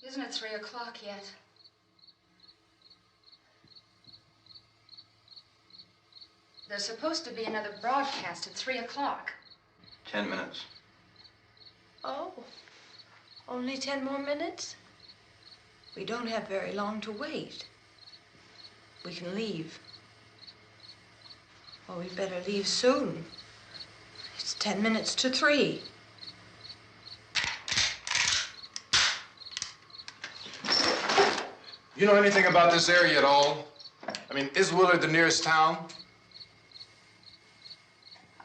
Isn't it 3 o'clock yet? There's supposed to be another broadcast at 3 o'clock. 10 minutes. Oh, only 10 more minutes? We don't have very long to wait. We can leave. Well, we'd better leave soon. It's 10 minutes to 3. You know anything about this area at all? I mean, is Willard the nearest town?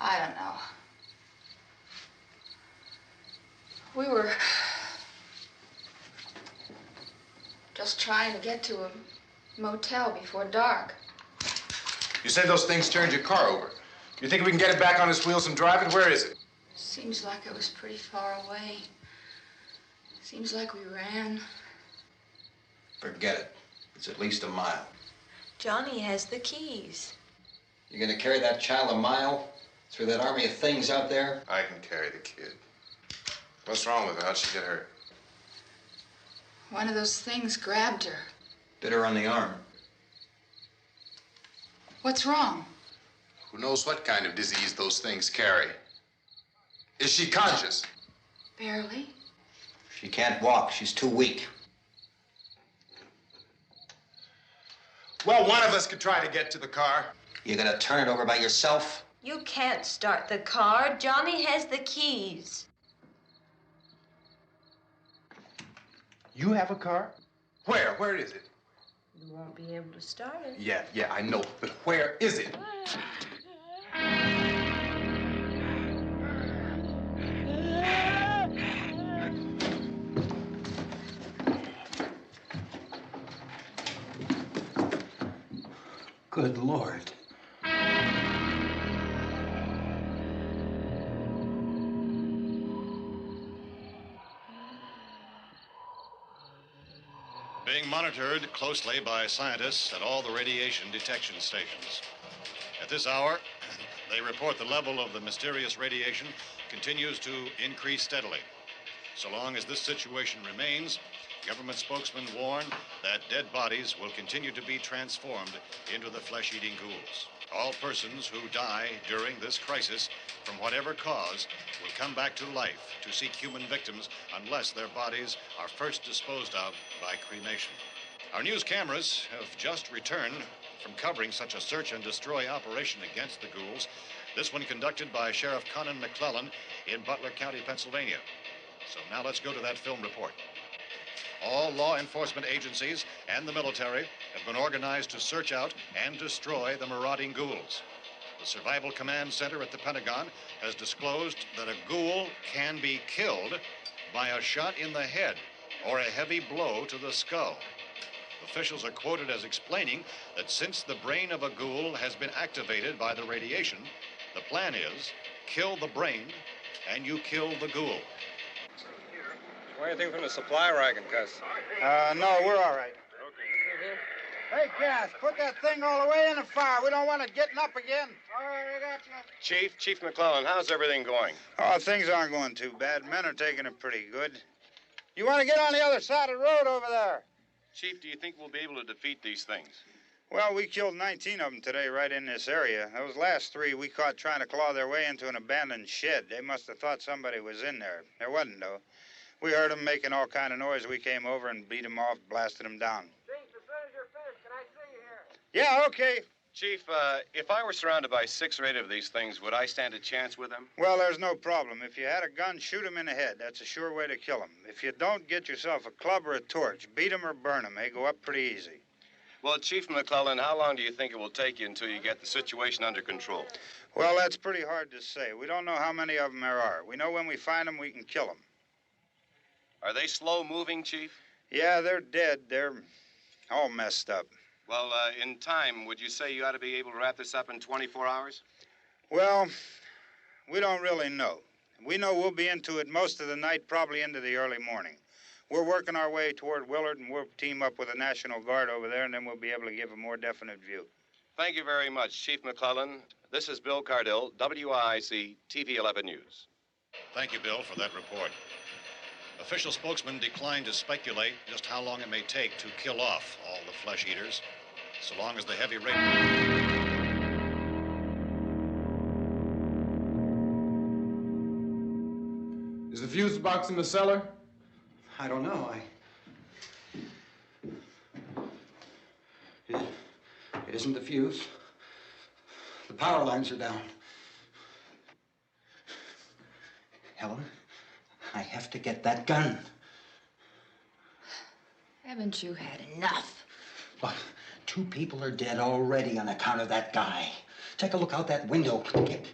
I don't know. We were just trying to get to a motel before dark. You say those things turned your car over. You think we can get it back on its wheels and drive it? Where is it? Seems like it was pretty far away. Seems like we ran. Forget it. It's at least a mile. Johnny has the keys. You're gonna carry that child a mile through that army of things out there? I can carry the kid. What's wrong with her? How'd she get hurt? One of those things grabbed her. Bit her on the arm. What's wrong? Who knows what kind of disease those things carry? Is she conscious? Barely. She can't walk. She's too weak. Well, one of us could try to get to the car. You gonna turn it over by yourself? You can't start the car. Johnny has the keys. You have a car? Where? Where is it? You won't be able to start it. Yeah, I know. But where is it? Good Lord. Being monitored closely by scientists at all the radiation detection stations. At this hour, they report the level of the mysterious radiation continues to increase steadily. So long as this situation remains, government spokesmen warn that dead bodies will continue to be transformed into the flesh-eating ghouls. All persons who die during this crisis, from whatever cause, will come back to life to seek human victims unless their bodies are first disposed of by cremation. Our news cameras have just returned from covering such a search and destroy operation against the ghouls, this one conducted by Sheriff Conan McClellan in Butler County, Pennsylvania. So now let's go to that film report. All law enforcement agencies and the military have been organized to search out and destroy the marauding ghouls. The Survival Command Center at the Pentagon has disclosed that a ghoul can be killed by a shot in the head or a heavy blow to the skull. Officials are quoted as explaining that since the brain of a ghoul has been activated by the radiation, the plan is kill the brain and you kill the ghoul. Anything from the supply wagon, Gus? No, we're all right. Hey, Cass, put that thing all the way in the fire. We don't want it getting up again. All right, I got you. Chief McClellan, how's everything going? Oh, things aren't going too bad. Men are taking it pretty good. You want to get on the other side of the road over there? Chief, do you think we'll be able to defeat these things? Well, we killed 19 of them today right in this area. Those last 3 we caught trying to claw their way into an abandoned shed. They must have thought somebody was in there. There wasn't, though. We heard them making all kind of noise. We came over and beat them off, blasted them down. Chief, as soon as you're finished, can I see you here? Yeah, okay. Chief, if I were surrounded by 6 or 8 of these things, would I stand a chance with them? Well, there's no problem. If you had a gun, shoot him in the head. That's a sure way to kill him. If you don't, get yourself a club or a torch. Beat him or burn him. They go up pretty easy. Well, Chief McClellan, how long do you think it will take you until you get the situation under control? Well, that's pretty hard to say. We don't know how many of them there are. We know when we find them, we can kill them. Are they slow-moving, Chief? Yeah, they're dead. They're all messed up. Well, in time, would you say you ought to be able to wrap this up in 24 hours? Well, we don't really know. We know we'll be into it most of the night, probably into the early morning. We're working our way toward Willard, and we'll team up with the National Guard over there, and then we'll be able to give a more definite view. Thank you very much, Chief McClellan. This is Bill Cardill, WIC TV 11 News. Thank you, Bill, for that report. Official spokesman declined to speculate just how long it may take to kill off all the flesh eaters, so long as the heavy rain... Is the fuse box in the cellar? I don't know. It isn't the fuse. The power lines are down. Helen, I have to get that gun. Haven't you had enough? Look, 2 people are dead already on account of that guy. Take a look out that window. Get...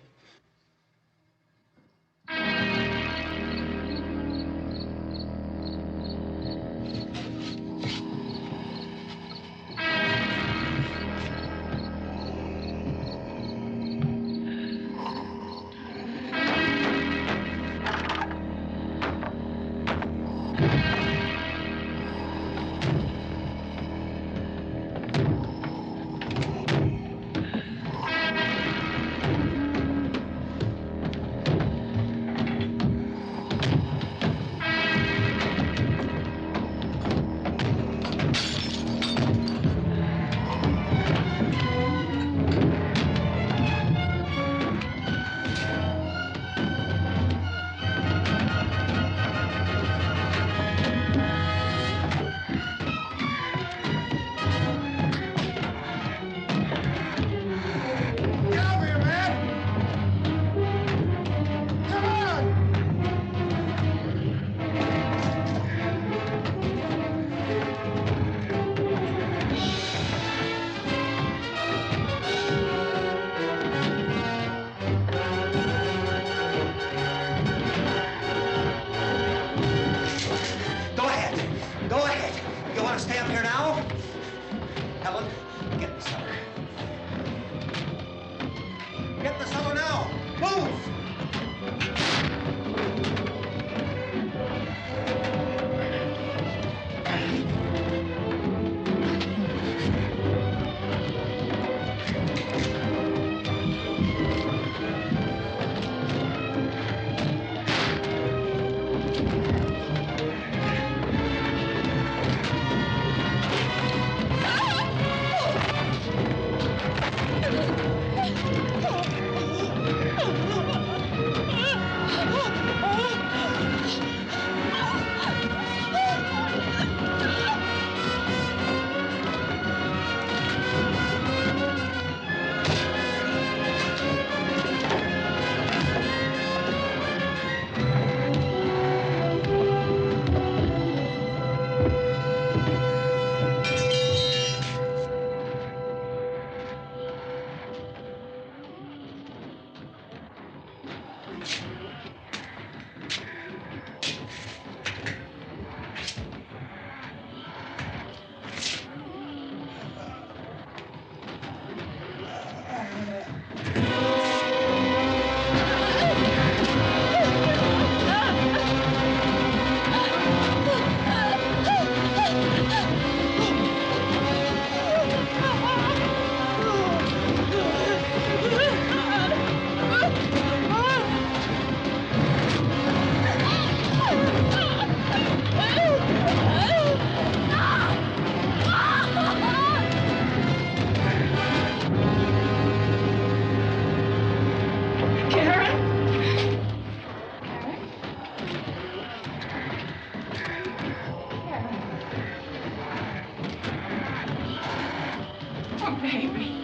Oh, baby.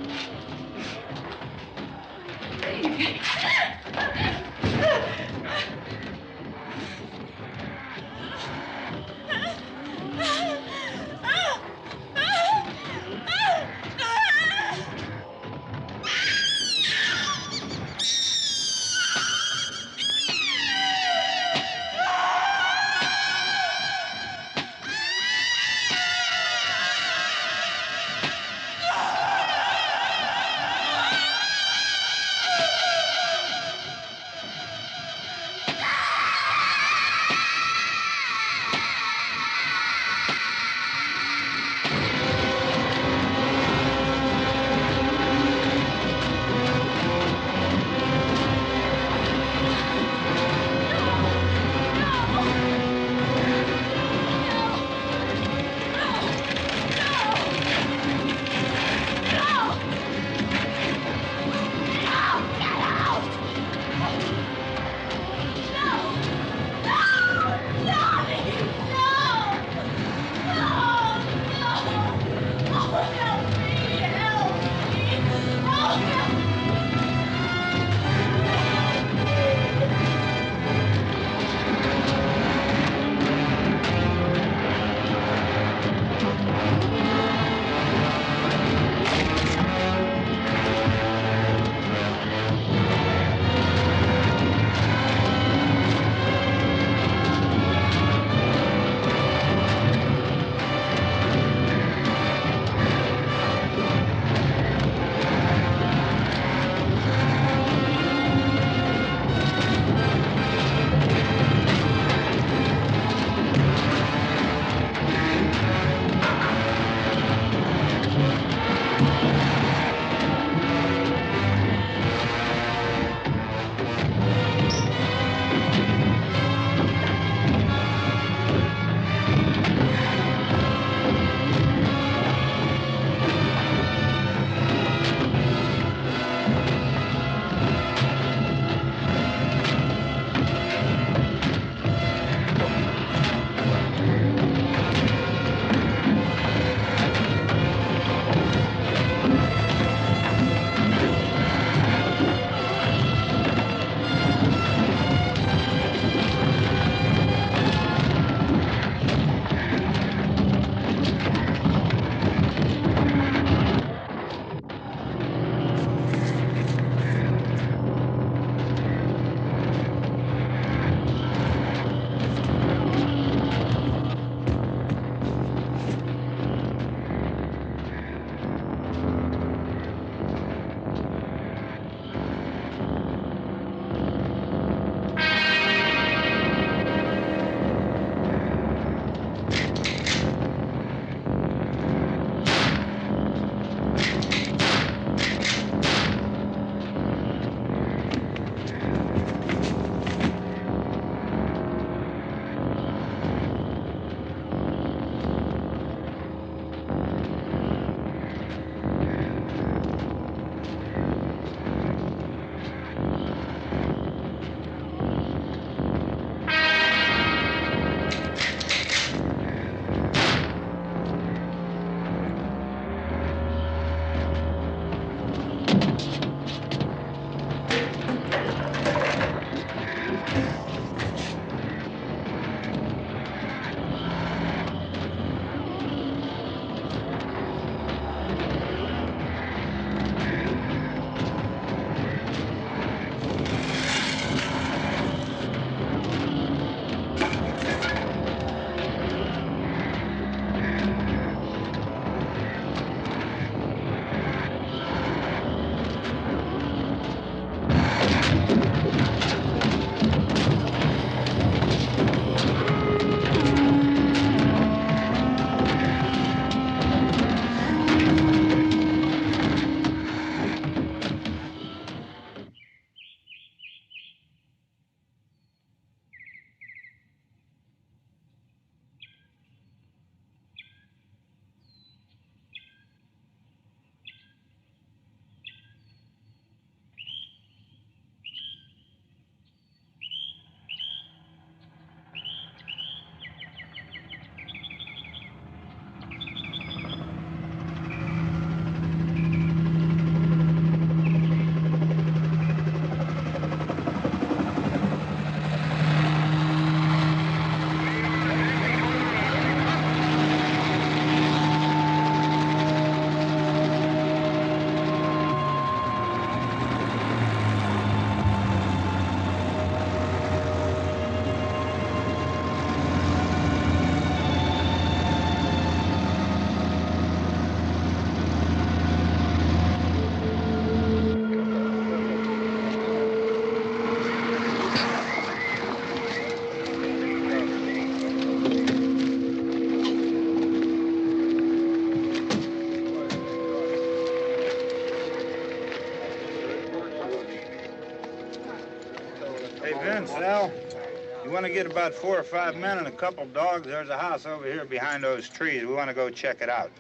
You want to get about 4 or 5 men and a couple dogs? There's a house over here behind those trees. We want to go check it out.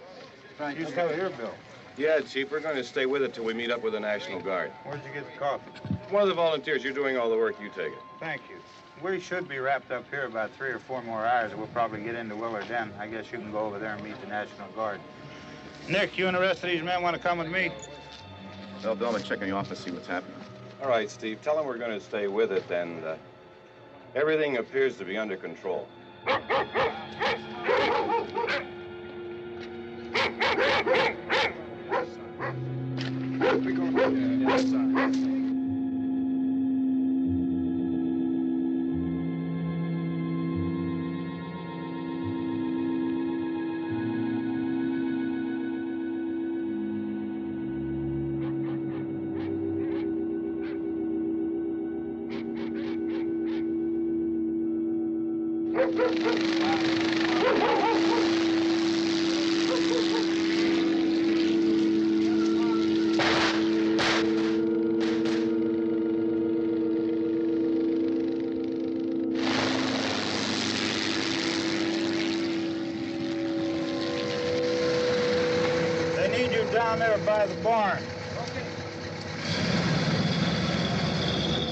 You still here, Bill? Yeah, Chief, we're going to stay with it till we meet up with the National Guard. Where'd you get the coffee? One of the volunteers. You're doing all the work. You take it. Thank you. We should be wrapped up here about 3 or 4 more hours. We'll probably get into Willard then. I guess you can go over there and meet the National Guard. Nick, you and the rest of these men want to come with me? Well, Bill, I'm checking the office, see what's happening. All right, Steve. Tell them we're going to stay with it, and everything appears to be under control. Down there by the barn. Okay.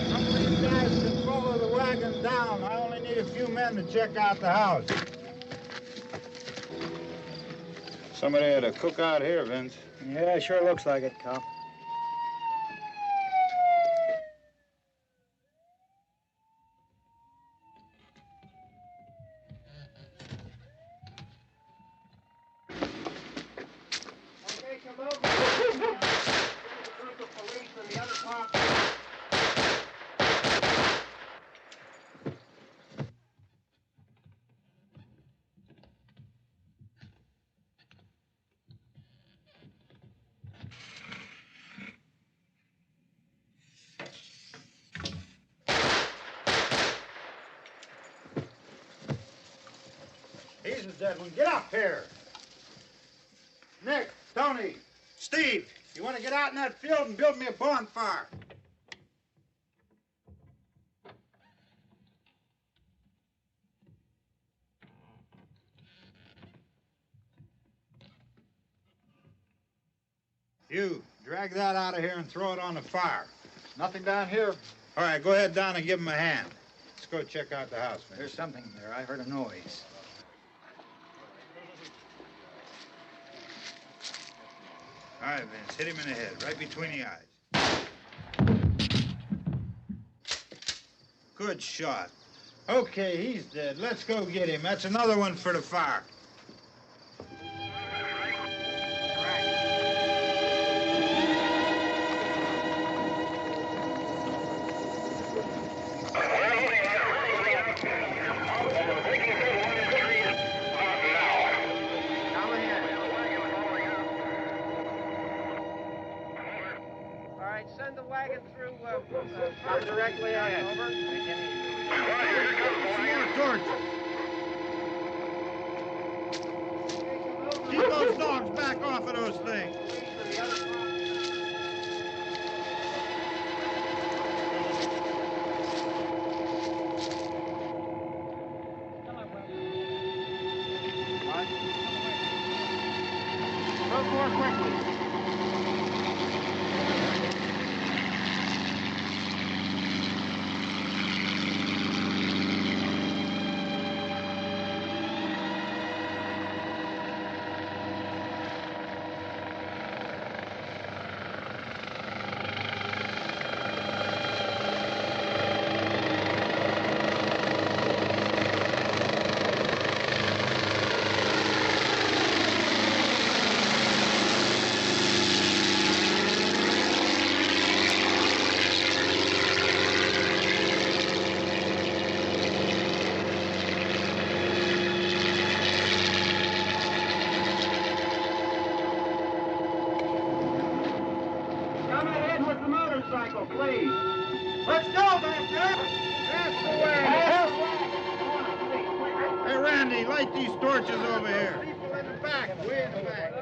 Some of these guys can follow the wagon down. I only need a few men to check out the house. Somebody had a cookout here, Vince. Yeah, it sure looks like it, Cop. He's a dead one. Get up here. Nick, Tony, Steve, you want to get out in that field and build me a bonfire? You, drag that out of here and throw it on the fire. Nothing down here. All right, go ahead down and give him a hand. Let's go check out the house, man. There's something there. I heard a noise. All right, Vince, hit him in the head, right between the eyes. Good shot. Okay, he's dead. Let's go get him. That's another one for the fire. Send the wagon through directly on over. More torches. Keep those dogs back off of those things. Move more quickly. Please. Let's go back there. That's the way. Hey, Randy, light these torches over here. People in the back, way in the back.